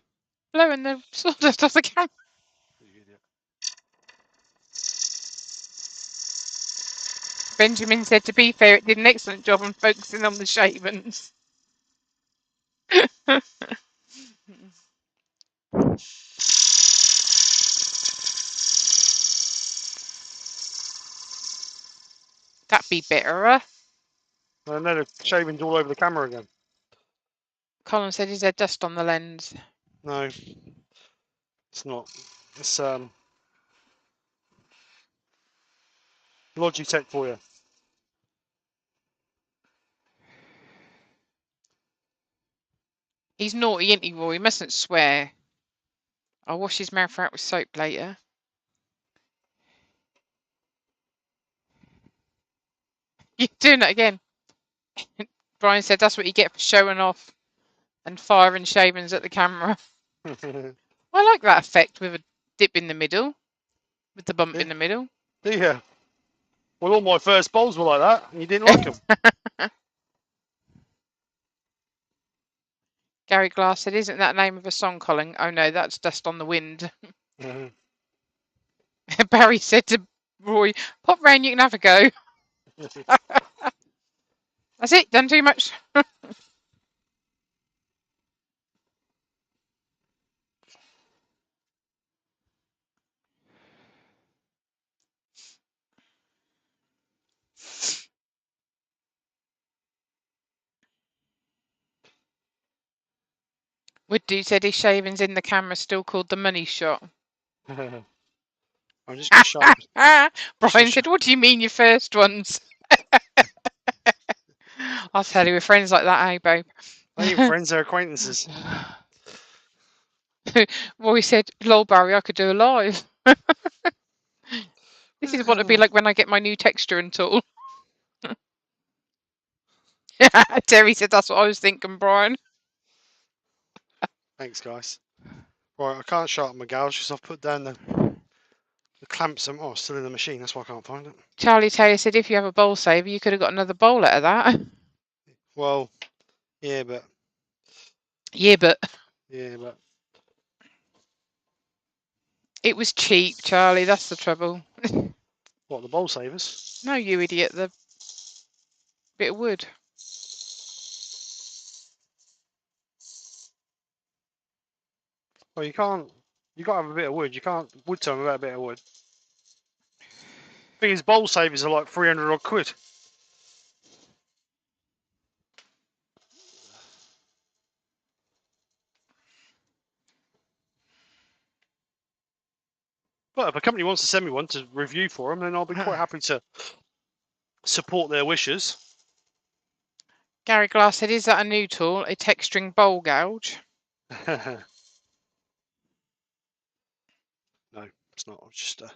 Blowing the sawdust off the camera. You idiot. Benjamin said, to be fair, it did an excellent job on focusing on the shavings. That'd be better. I know the shavings all over the camera again. Colin said, is there dust on the lens? No, it's not. It's Logitech for you. He's naughty, isn't he, Roy? He mustn't swear. I'll wash his mouth out with soap later. You're doing that again. Brian said that's what you get for showing off and firing shavings at the camera. I like that effect with a dip in the middle, with the bump in the middle. Yeah. Well, all my first bowls were like that, and you didn't like them. Gary Glass said, isn't that the name of a song, Colin? Oh no, that's Dust on the Wind. Barry said to Roy, pop round, you can have a go. That's it, done too much. Wooddude said his shavings in the camera still called the money shot. I'm just going to sharpen. Brian said, what do you mean your first ones? I'll tell you, we're friends like that, eh, babe? I ain't friends, they're acquaintances. Roy said, lol, Barry, I could do a live. This is what it'd be like when I get my new texturing tool. Terry said, that's what I was thinking, Brian. Thanks, guys. Right, I can't sharpen my gouge because I've put down the clamps. Still in the machine. That's why I can't find it. Charlie Taylor said, if you have a bowl saver, you could have got another bowl out of that. Well, yeah, but. Yeah, but. Yeah, but. It was cheap, Charlie. That's the trouble. What, the bowl savers? No, you idiot. Bit of wood. Well, you can't. You got to have a bit of wood. You can't wood turn without a bit of wood. Thing is, bowl savers are like 300 odd quid. But if a company wants to send me one to review for them, then I'll be quite happy to support their wishes. Gary Glass said, "Is that a new tool? A texturing bowl gouge?" No, it's not. I'll just shut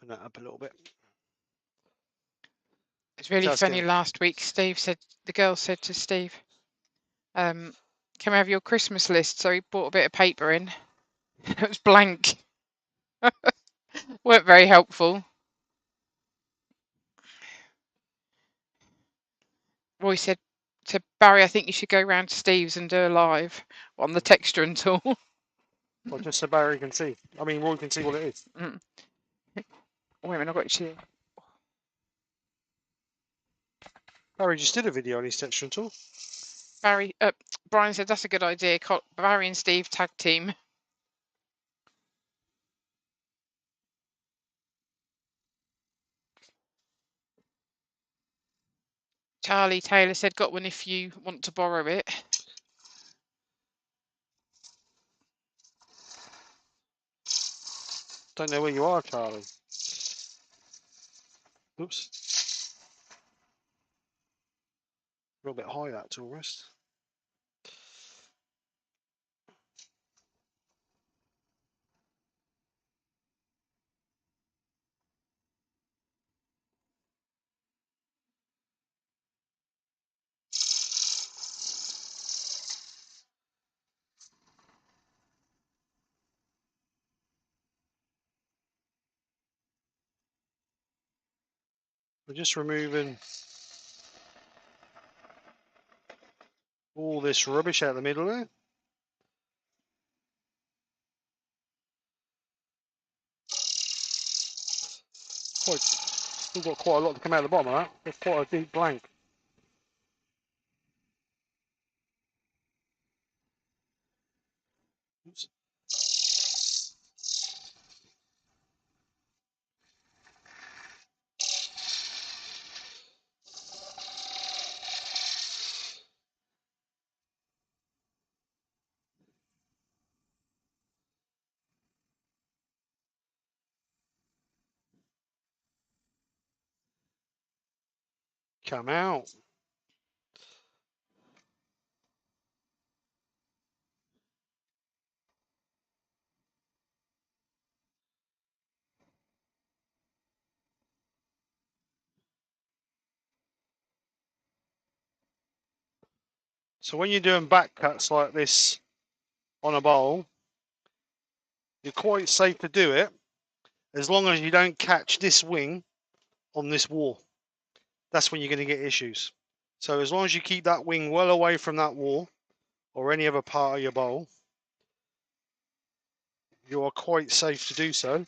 that up a little bit. It's really Just funny. gonna... Last week, Steve said, the girl said to Steve, "Can we have your Christmas list?" So he brought a bit of paper in. It was blank. Weren't very helpful. Roy said to Barry, "I think you should go round to Steve's and do a live on the texturing tool." Well, just so Barry can see. I mean, Roy can see what it is. Wait a minute, I've got you. Barry just did a video on his texturing tool. Brian said that's a good idea. Barry and Steve tag team. Charlie Taylor said, "Got one if you want to borrow it." Don't know where you are, Charlie. Oops. A little bit high, that tool rest. We're just removing all this rubbish out of the middle there. Still got quite a lot to come out of the bottom of that. There's quite a deep blank. Oops. Come out. So when you're doing back cuts like this on a bowl, you're quite safe to do it as long as you don't catch this wing on this wall. That's when you're going to get issues. So as long as you keep that wing well away from that wall or any other part of your bowl, you are quite safe to do so.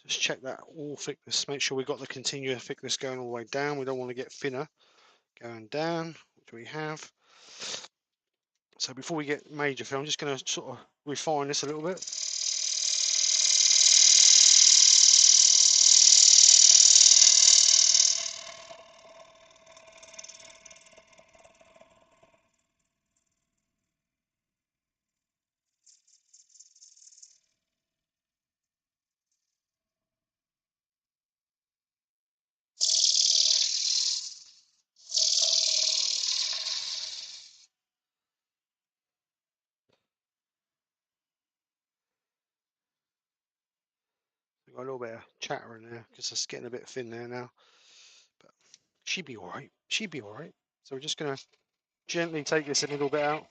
Just check that wall thickness, make sure we've got the continuous thickness going all the way down. We don't want to get thinner going down, which we have. So before we get major fill, I'm just going to sort of refine this a little bit. We've got a little bit of chatter in there because it's getting a bit thin there now. But she'd be all right. She'd be all right. So we're just going to gently take this a little bit out.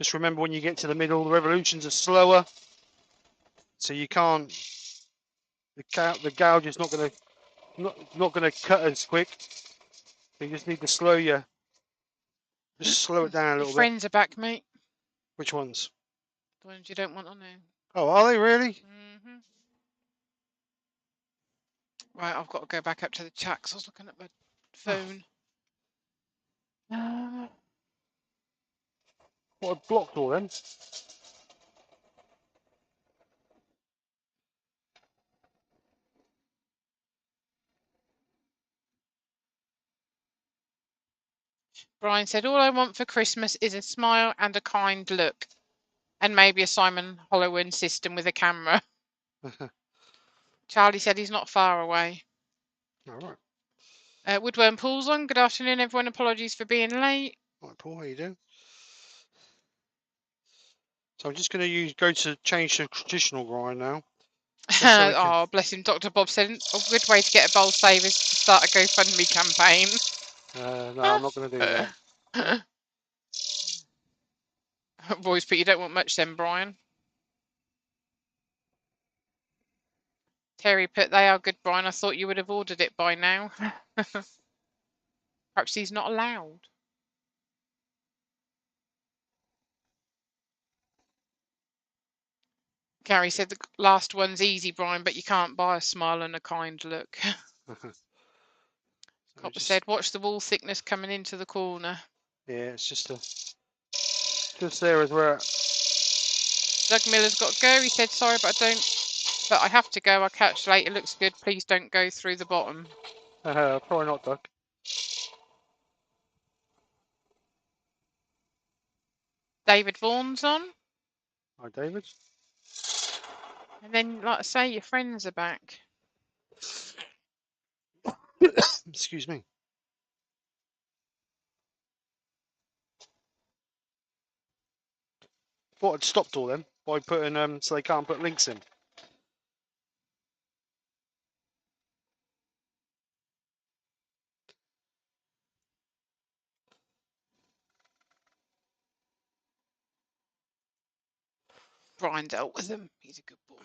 Just remember when you get to the middle, the revolutions are slower, so you can't. The gouge is not going to cut as quick. So you just need to just slow it down a Your little bit. friends are back, mate. Which ones? The ones you don't want on there. Oh, are they really? Right, I've got to go back up to the chat because I was looking at my phone. What, I blocked all them? Brian said, all I want for Christmas is a smile and a kind look. And maybe a Simon Holloway system with a camera. Charlie said he's not far away. All right. Woodworm Paul's on. Good afternoon, everyone. Apologies for being late. Right, Paul, how you doing? So I'm just going to go to change to traditional grind now. So Oh, bless him. Dr. Bob said a good way to get a bowl save is to start a GoFundMe campaign. no, I'm not going to do that. Boys, but you don't want much then, Brian. Terry put, they are good, Brian. I thought you would have ordered it by now. Perhaps he's not allowed. Gary said the last one's easy, Brian, but you can't buy a smile and a kind look. Copper said, watch the wall thickness coming into the corner. Yeah, it's just there as well. Doug Miller's got to go. He said, sorry, but I have to go. I'll catch you later. Looks good. Please don't go through the bottom. Probably not, Doug. David Vaughan's on. Hi, David. And then, like I say, your friends are back. Excuse me. Thought I'd stopped all them by putting so they can't put links in. Brian dealt with them. He's a good boy.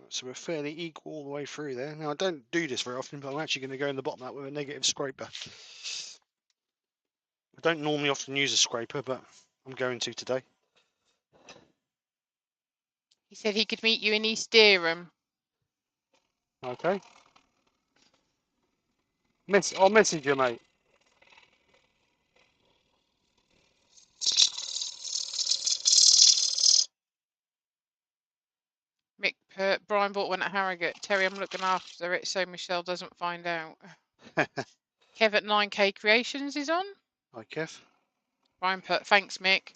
So we're fairly equal all the way through there. Now I don't do this very often, but I'm actually going to go in the bottom of that with a negative scraper. I don't normally often use a scraper, but I'm going to today. He said he could meet you in East Dereham. Okay. I'll message you, mate. Mick put, Brian bought one at Harrogate. Terry, I'm looking after it so Michelle doesn't find out. Kev at 9K Creations is on. Hi, Kev. Brian put, thanks, Mick.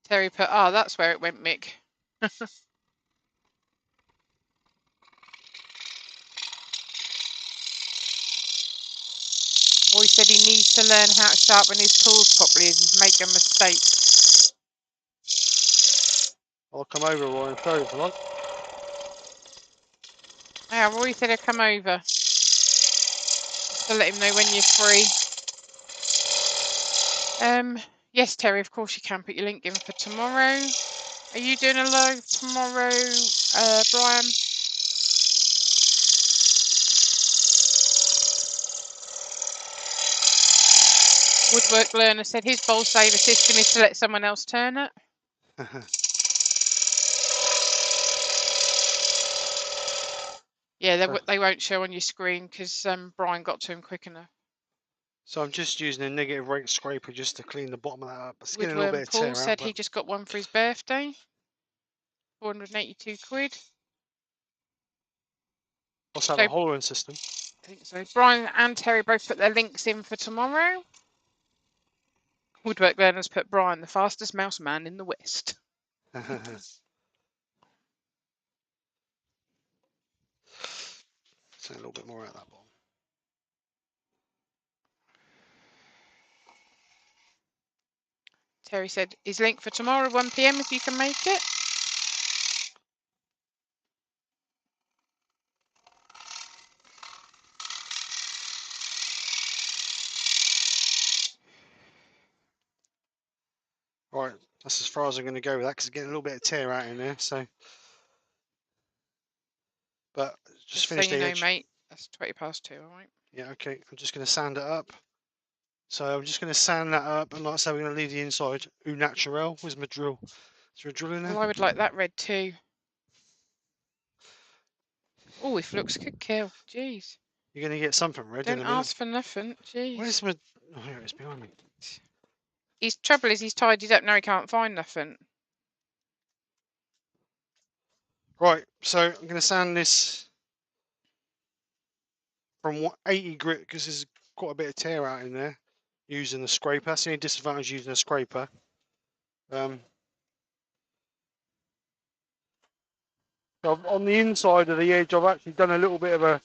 Terry put, that's where it went, Mick. Boy said he needs to learn how to sharpen his tools properly and he's making mistakes. I'll come over, Roy, and show you if you like. Yeah, Roy said he'll come over. So let him know when you're free. Yes, Terry, of course you can put your link in for tomorrow. Are you doing a live tomorrow, Brian? Woodwork Learner said his bowl saver system is to let someone else turn it. Yeah, they won't show on your screen because Brian got to him quick enough. So I'm just using a negative rate scraper just to clean the bottom of that up. It's getting a Woodworm little bit of tear Paul said out, he just got one for his birthday. 482 quid. What's that, a hollowing system? I think so. Brian and Terry both put their links in for tomorrow. Woodwork Learners put Brian, the fastest mouse man in the West. So a little bit more out of that bottom. Terry said his link for tomorrow, 1 PM, if you can make it. Right, that's as far as I'm going to go with that because it's getting a little bit of tear out in there. So, but just Just so finish you the know, edge. mate, that's 2:20, all right? Yeah, okay. I'm just going to sand it up. So I'm just going to sand that up, and like I said, we're going to leave the inside au naturel. Where's my drill? Is there a drill in there? Well, I would like that red too. Oh, if looks could kill. Jeez. You're going to get something red in Don't a minute. ask for nothing. Jeez. Where's my... Oh, here it is behind me. His trouble is he's tidied up now. He can't find nothing. Right, so I'm going to sand this from 80 grit because there's quite a bit of tear out in there using the scraper. That's the only disadvantage using a scraper. On the inside of the edge, I've actually done a little bit of a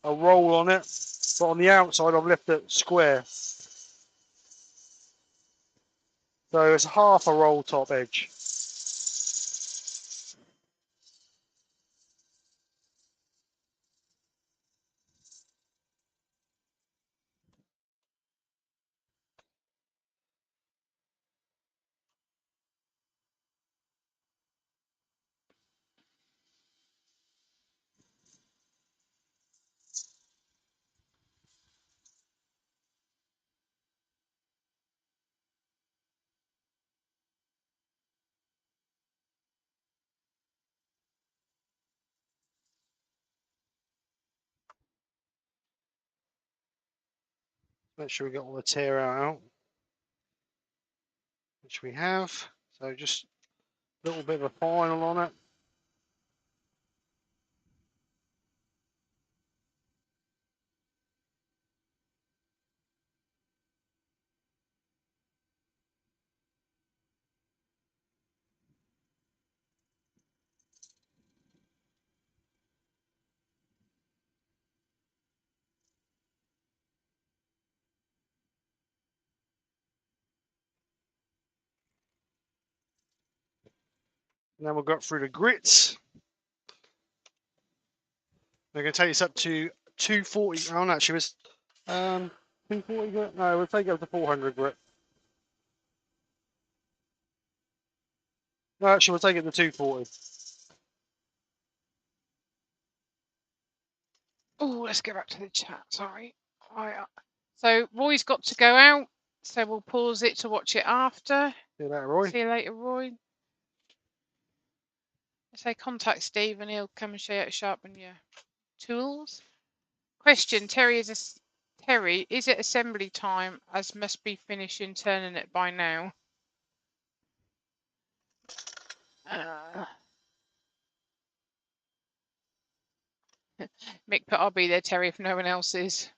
roll on it, but on the outside, I've left it square. So it's half a roll top edge. Make sure we get all the tear out, which we have. So just a little bit of a final on it. And then we'll go through the grits. We're going to take this up to 240. Oh, no, actually, it's 240 grit. No, we'll take it up to 400 grit. No, actually, we'll take it to 240. Oh, let's go back to the chat. Sorry. So Roy's got to go out. So we'll pause it to watch it after. See you later, Roy. See you later, Roy. Say contact Steve and he'll come and show you how to sharpen your tools. Question: Terry, is it assembly time? As must be finishing turning it by now. Mick put, I'll be there, Terry, if no one else is.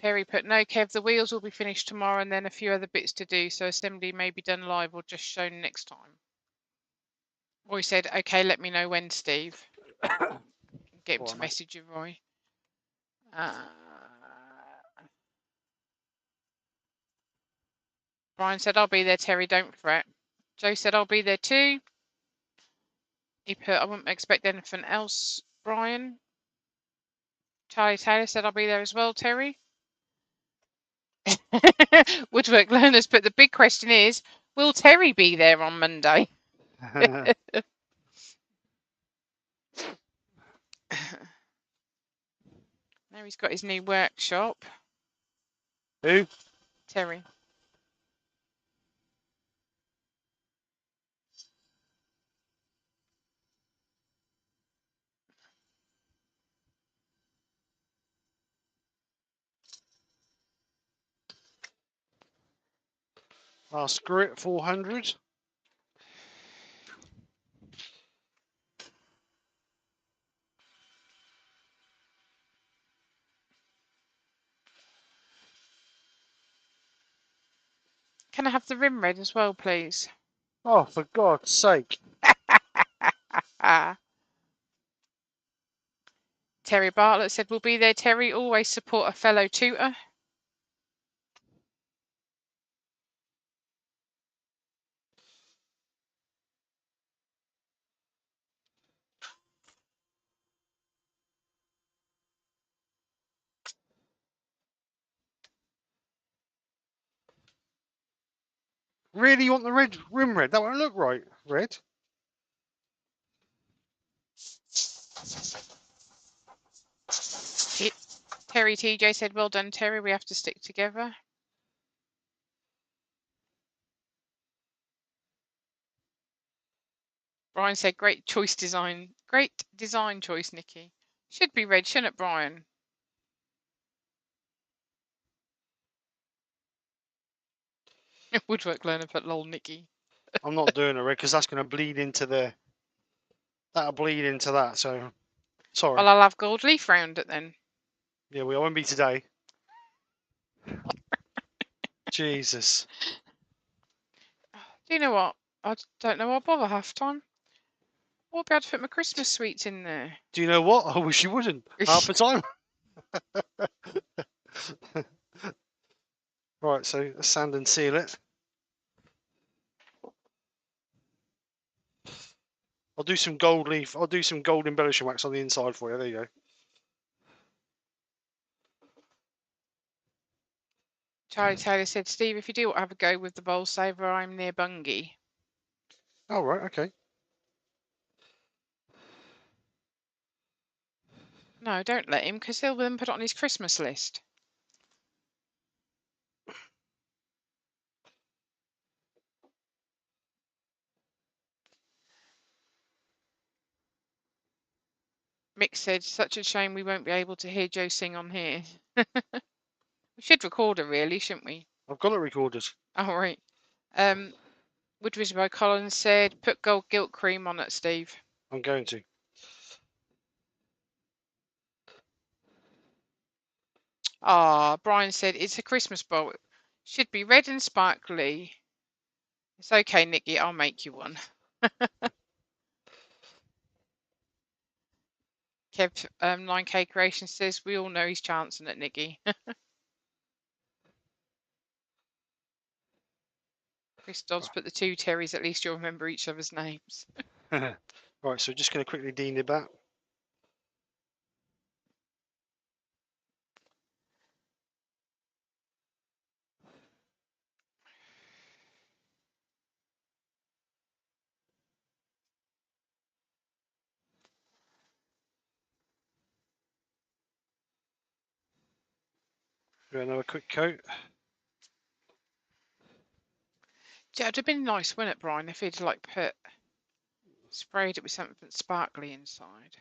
Terry put, no, Kev, the wheels will be finished tomorrow and then a few other bits to do, so assembly may be done live or just shown next time. Roy said, okay, let me know when, Steve. Get him to message you, Roy. Brian said, I'll be there, Terry, don't fret. Joe said, I'll be there too. He put, I wouldn't expect anything else, Brian. Charlie Taylor said, I'll be there as well, Terry. Woodwork Learners, but the big question is, will Terry be there on Monday? Now he's got his new workshop. Who? Terry. Last grit, 400. Can I have the rim red as well, please? Oh, for God's sake. Terry Bartlett said, we'll be there, Terry. Always support a fellow tutor. Really, you want the red rim red? That won't look right. Red. Terry TJ said, well done, Terry. We have to stick together. Brian said, great choice design. Great design choice, Nikki. Should be red, shouldn't it, Brian? Woodwork learner put lol, Nikki. I'm not doing it red because that's going to bleed into the. That'll bleed into that. So, sorry. Well, I'll have gold leaf round it then. Yeah, we won't be today. Jesus. Do you know what? I don't know. I'll bother half time. I'll be able to fit my Christmas sweets in there. Do you know what? I wish you wouldn't. Half the time. Right, so sand and seal it. I'll do some gold leaf. I'll do some gold embellishing wax on the inside for you. There you go. Charlie Taylor said, Steve, if you do have a go with the bowl saver, I'm near Bungay. Oh, right, okay. No, don't let him, because he'll then put it on his Christmas list. Mick said, such a shame we won't be able to hear Joe sing on here. We should record her, really, shouldn't we? I've got it recorded. All right. Woodridge by Collins said, put gold gilt cream on it, Steve. I'm going to. Ah, Brian said, it's a Christmas bowl. It should be red and sparkly. It's okay, Nikki, I'll make you one. Kev 9K Creation says, we all know he's chancing it, Nikki. Chris Dodds put the two Terrys, at least you'll remember each other's names. Right, so just going to quickly denib that. Do another quick coat. Yeah, it'd have been nice, wouldn't it, Brian, if he'd like sprayed it with something sparkly inside.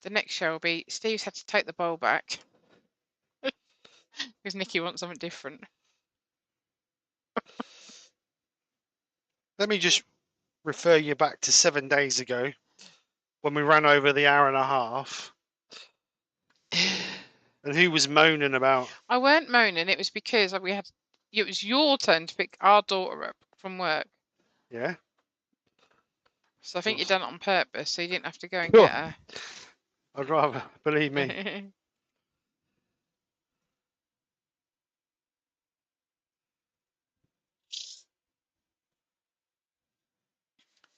The next show will be Steve's had to take the bowl back because Nikki wants something different. Let me just refer you back to 7 days ago when we ran over the hour and a half. And who was moaning about? I weren't moaning. It was because it was your turn to pick our daughter up from work. Yeah. So I think you done it on purpose, so you didn't have to go and Oh, get her. I'd rather, believe me.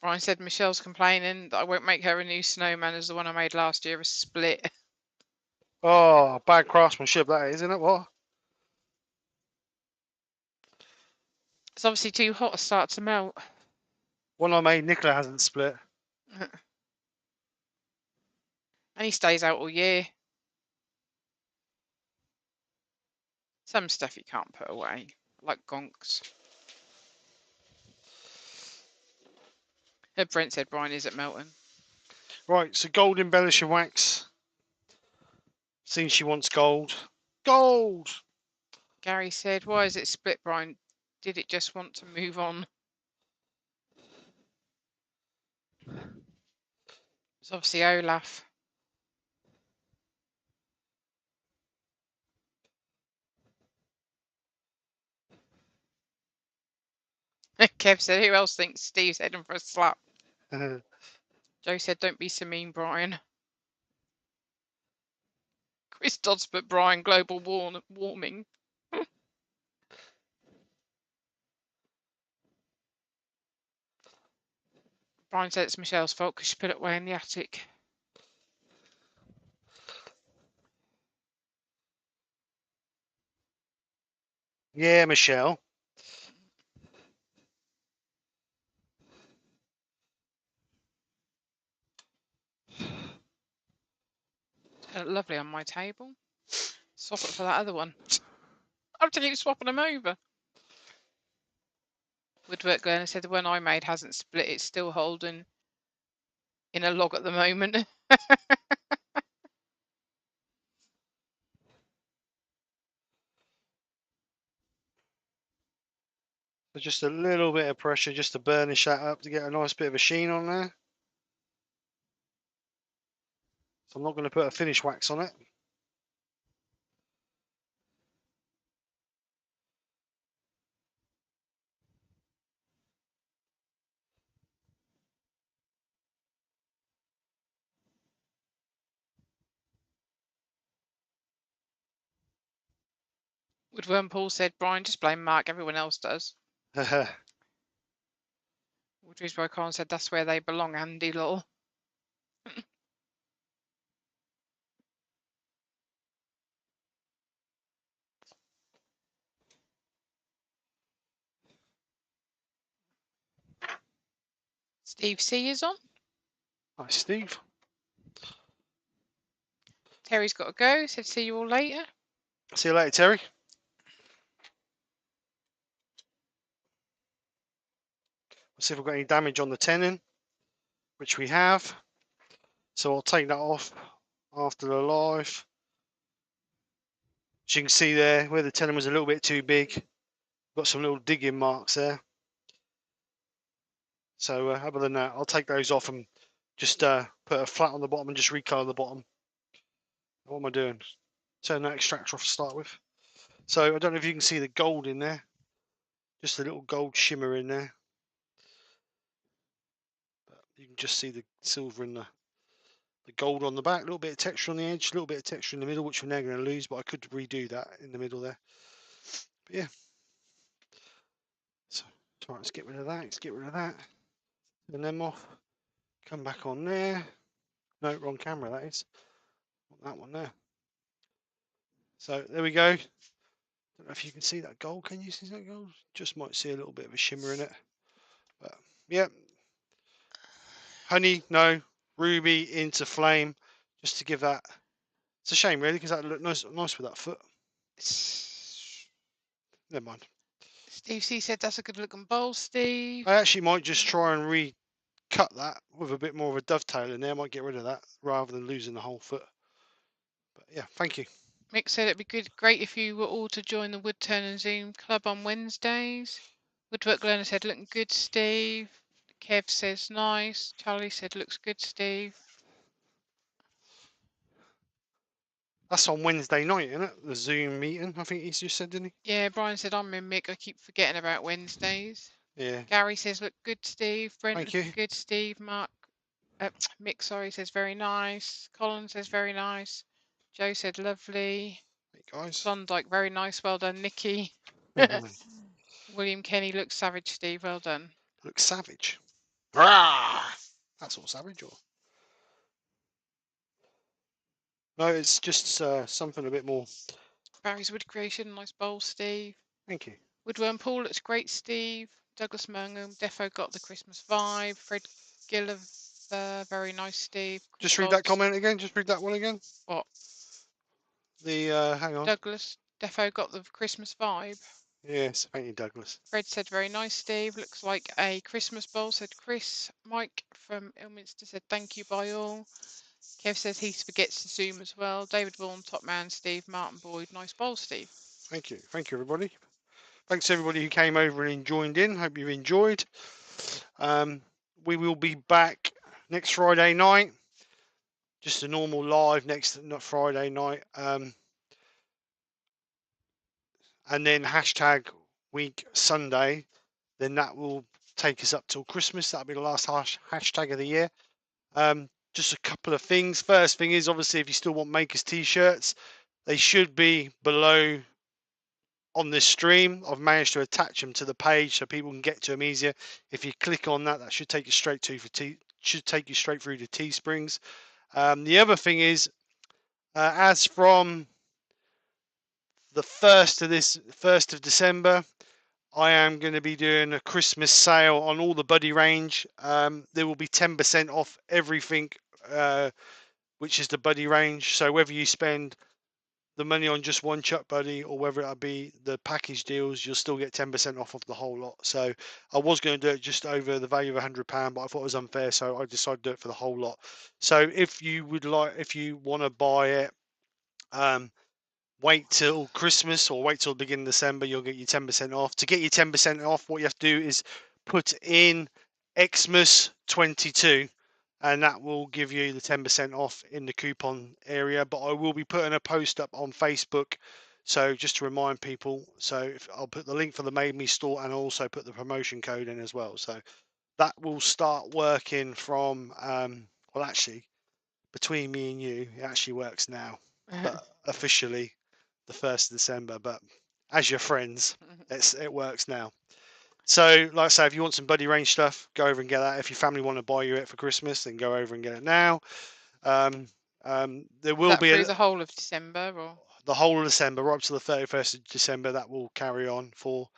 Brian said Michelle's complaining that I won't make her a new snowman as the one I made last year, a split. Oh, bad craftsmanship that is, isn't it? What? It's obviously too hot to start to melt. One I made, Nicola hasn't split. And he stays out all year. Some stuff you can't put away, like gonks. Brent said Brian is at Melton. Right, so gold embellishing wax. Seeing she wants gold. Gold! Gary said, why is it split, Brian? Did it just want to move on? It's obviously Olaf. Kev said, who else thinks Steve's heading for a slap? Joe said, don't be so mean, Brian. Chris Dodds put Brian global warming. Brian said it's Michelle's fault because she put it away in the attic. Yeah, Michelle. Lovely on my table. Swap it for that other one. I have to keep swapping them over. Woodwork Glenn said the one I made hasn't split. It's still holding in a log at the moment. So just a little bit of pressure just to burnish that up to get a nice bit of a sheen on there. So I'm not going to put a finish wax on it. Woodworm Paul said, Brian, just blame Mark. Everyone else does. Woodrisborough Khan said, that's where they belong, Andy, lol. Steve C is on. Hi, Steve. Terry's got to go. Said, see you all later. See you later, Terry. Let's see if we've got any damage on the tenon, which we have. So I'll take that off after the live. As you can see there, where the tenon was a little bit too big, got some little digging marks there. So other than that, I'll take those off and just put a flat on the bottom and just recolour the bottom. What am I doing? Turn that extractor off to start with. So I don't know if you can see the gold in there. Just a little gold shimmer in there. But you can just see the silver and the gold on the back. A little bit of texture on the edge, a little bit of texture in the middle, which we're now going to lose, but I could redo that in the middle there. But yeah. So let's get rid of that. Let's get rid of that. Turn them off. Come back on there. No, wrong camera, that is. That one there. So there we go. Don't know if you can see that gold. Can you see that gold? Just might see a little bit of a shimmer in it. But yeah. Honey, no. Ruby into flame. Just to give that. It's a shame, really, because that looked nice with that foot. Never mind. Steve C said, that's a good looking bowl, Steve. I actually might just try and recut that with a bit more of a dovetail in there. I might get rid of that rather than losing the whole foot. But yeah, thank you. Mick said it'd be great if you were all to join the Woodturning Zoom club on Wednesdays. Woodwork Learner said, looking good, Steve. Kev says, nice. Charlie said, looks good, Steve. That's on Wednesday night, isn't it? The Zoom meeting, I think he just said, didn't he? Yeah, Brian said, I'm in Mick. I keep forgetting about Wednesdays. Yeah. Gary says, look good, Steve. Brent, Thank look you. good, Steve. Mark, Mick, sorry, says, very nice. Colin says, very nice. Joe said, lovely. Hey, guys. Klondike, very nice. Well done, Nikki. William Kenny looks savage, Steve. Well done. Looks savage. That's all savage, or? No, it's just something a bit more. Barry's Wood Creation, nice bowl, Steve. Thank you. Woodworm Paul looks great, Steve. Douglas Mungum, Defo got the Christmas vibe. Fred Gilliver, very nice, Steve. Chris Just read that comment again. Just read that one again. What? The hang on. Douglas, Defo got the Christmas vibe. Yes, thank you, Douglas. Fred said, very nice, Steve. Looks like a Christmas bowl, said Chris. Mike from Ilminster said, thank you by all. Kev says he forgets to Zoom as well. David Vaughan, top man, Steve. Martin Boyd, nice bowl, Steve. Thank you. Thank you, everybody. Thanks, everybody who came over and joined in. Hope you enjoyed. We will be back next Friday night. Just a normal live next Friday night. And then hashtag week Sunday. Then that will take us up till Christmas. That'll be the last hashtag of the year. Just a couple of things. First thing is, obviously, if you still want Makers t-shirts, they should be below on this stream. I've managed to attach them to the page so people can get to them easier. If you click on that, that should take you straight to should take you straight through to Teesprings. The other thing is, as from the 1st of December, I am going to be doing a Christmas sale on all the buddy range. There will be 10% off everything, which is the buddy range. So whether you spend the money on just one Chuck Buddy or whether it be the package deals, you'll still get 10% off of the whole lot. So I was going to do it just over the value of £100, but I thought it was unfair, so I decided to do it for the whole lot. So if you want to buy it, wait till Christmas or wait till the beginning of December, you'll get your 10% off. To get your 10% off, what you have to do is put in Xmas 22, and that will give you the 10% off in the coupon area. But I will be putting a post up on Facebook, so just to remind people. So I'll put the link for the Made Me store, and I'll also put the promotion code in as well. So that will start working from well, actually, between me and you, it actually works now, but officially the 1st of December. But as your friends, it works now. So, like I say, if you want some buddy range stuff, go over and get that. If your family want to buy you it for Christmas, then go over and get it now. There will be through the whole of December, or the whole of December, right up to the 31st of December. That will carry on for,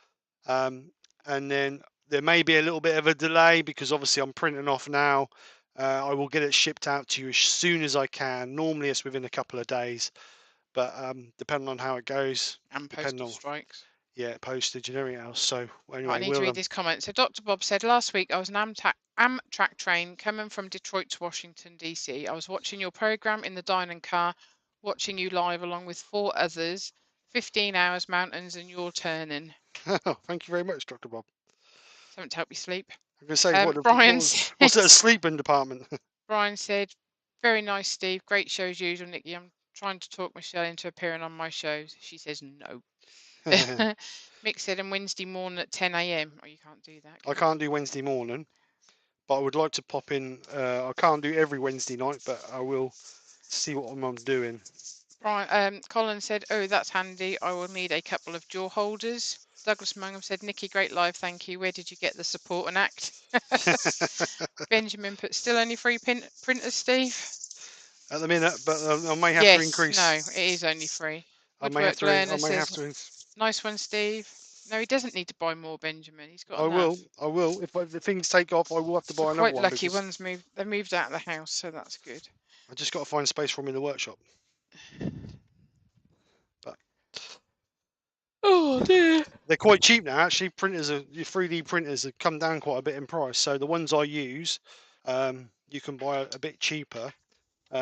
and then there may be a little bit of a delay because obviously I'm printing off now. I will get it shipped out to you as soon as I can. Normally it's within a couple of days, but depending on how it goes, and depending postal on strikes. postage and everything else. So anyway, I need to read this comment. So Dr. Bob said, last week I was an Amtrak train coming from Detroit to Washington, D.C. I was watching your program in the dining car, watching you live along with 4 others, 15 hours mountains and you're turning. Thank you very much, Dr. Bob. Something to help you sleep. I'm going to say, Brian what's it, a sleeping department? Brian said, very nice, Steve. Great show as usual, Nikki. I'm trying to talk Michelle into appearing on my shows. She says no. Mick said, on Wednesday morning at 10 a.m. Oh, you can't do that. I can't do Wednesday morning, but I would like to pop in. I can't do every Wednesday night, but I will see what I'm doing. Brian, Colin said, oh, that's handy. I will need a couple of jaw holders. Douglas Mangum said, Nikki, great live, thank you. Where did you get the support and act? Benjamin put, still only 3 printers, Steve? At the minute, but I may have to increase. No, it is only 3. Woodwork Learner says, nice one, Steve. No, he doesn't need to buy more, Benjamin. He's got enough. I will. If the things take off, I will have to buy another one. Quite lucky, one's moved. They moved out of the house, so that's good. I just got to find space for them in the workshop. But oh dear, they're quite cheap now. Actually, your 3D printers have come down quite a bit in price. So the ones I use, you can buy a bit cheaper.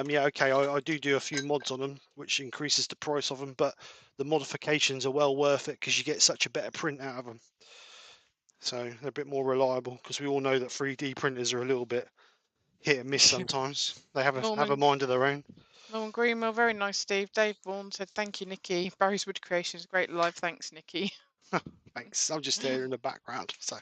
Yeah, okay, I do a few mods on them, which increases the price of them, but the modifications are well worth it because you get such a better print out of them. So they're a bit more reliable because we all know that 3D printers are a little bit hit and miss sometimes. They have a mind of their own. Norman Greenwell, very nice, Steve. Dave Vaughan said, thank you, Nikki. Barry's Wood Creations, great live. Thanks, Nikki. Thanks. I'm just there in the background. So.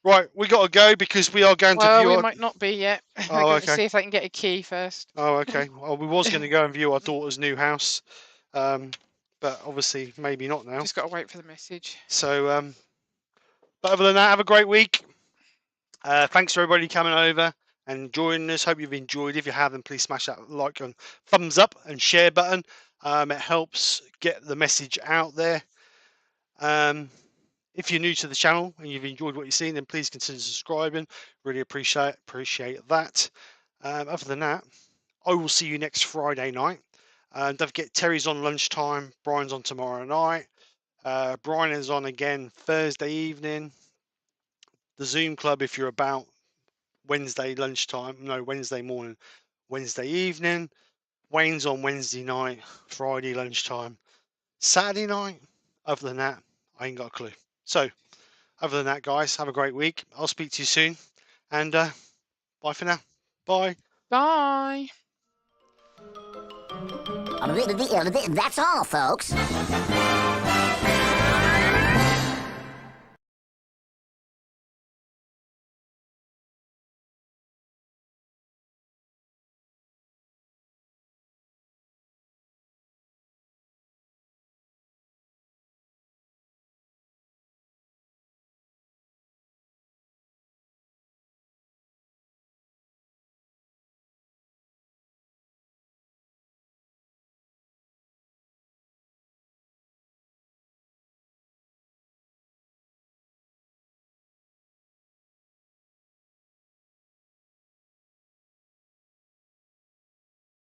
Right, we got to go because we are going to view. Well, we might not be yet. We're going to see if I can get a key first. Oh, okay. Well, we was going to go and view our daughter's new house, but obviously maybe not now. Just got to wait for the message. So, but other than that, have a great week. Thanks for everybody coming over and joining us. Hope you've enjoyed. If you haven't, please smash that like and thumbs up and share button. It helps get the message out there. If you're new to the channel and you've enjoyed what you've seen, then please consider subscribing. Really appreciate that. Other than that, I will see you next Friday night. Don't forget, Terry's on lunchtime. Brian's on tomorrow night. Brian is on again Thursday evening. The Zoom Club, if you're about, Wednesday lunchtime. No, Wednesday morning, Wednesday evening. Wayne's on Wednesday night, Friday lunchtime, Saturday night. Other than that, I ain't got a clue. So, other than that, guys, have a great week. I'll speak to you soon. And bye for now. Bye. Bye. That's all, folks.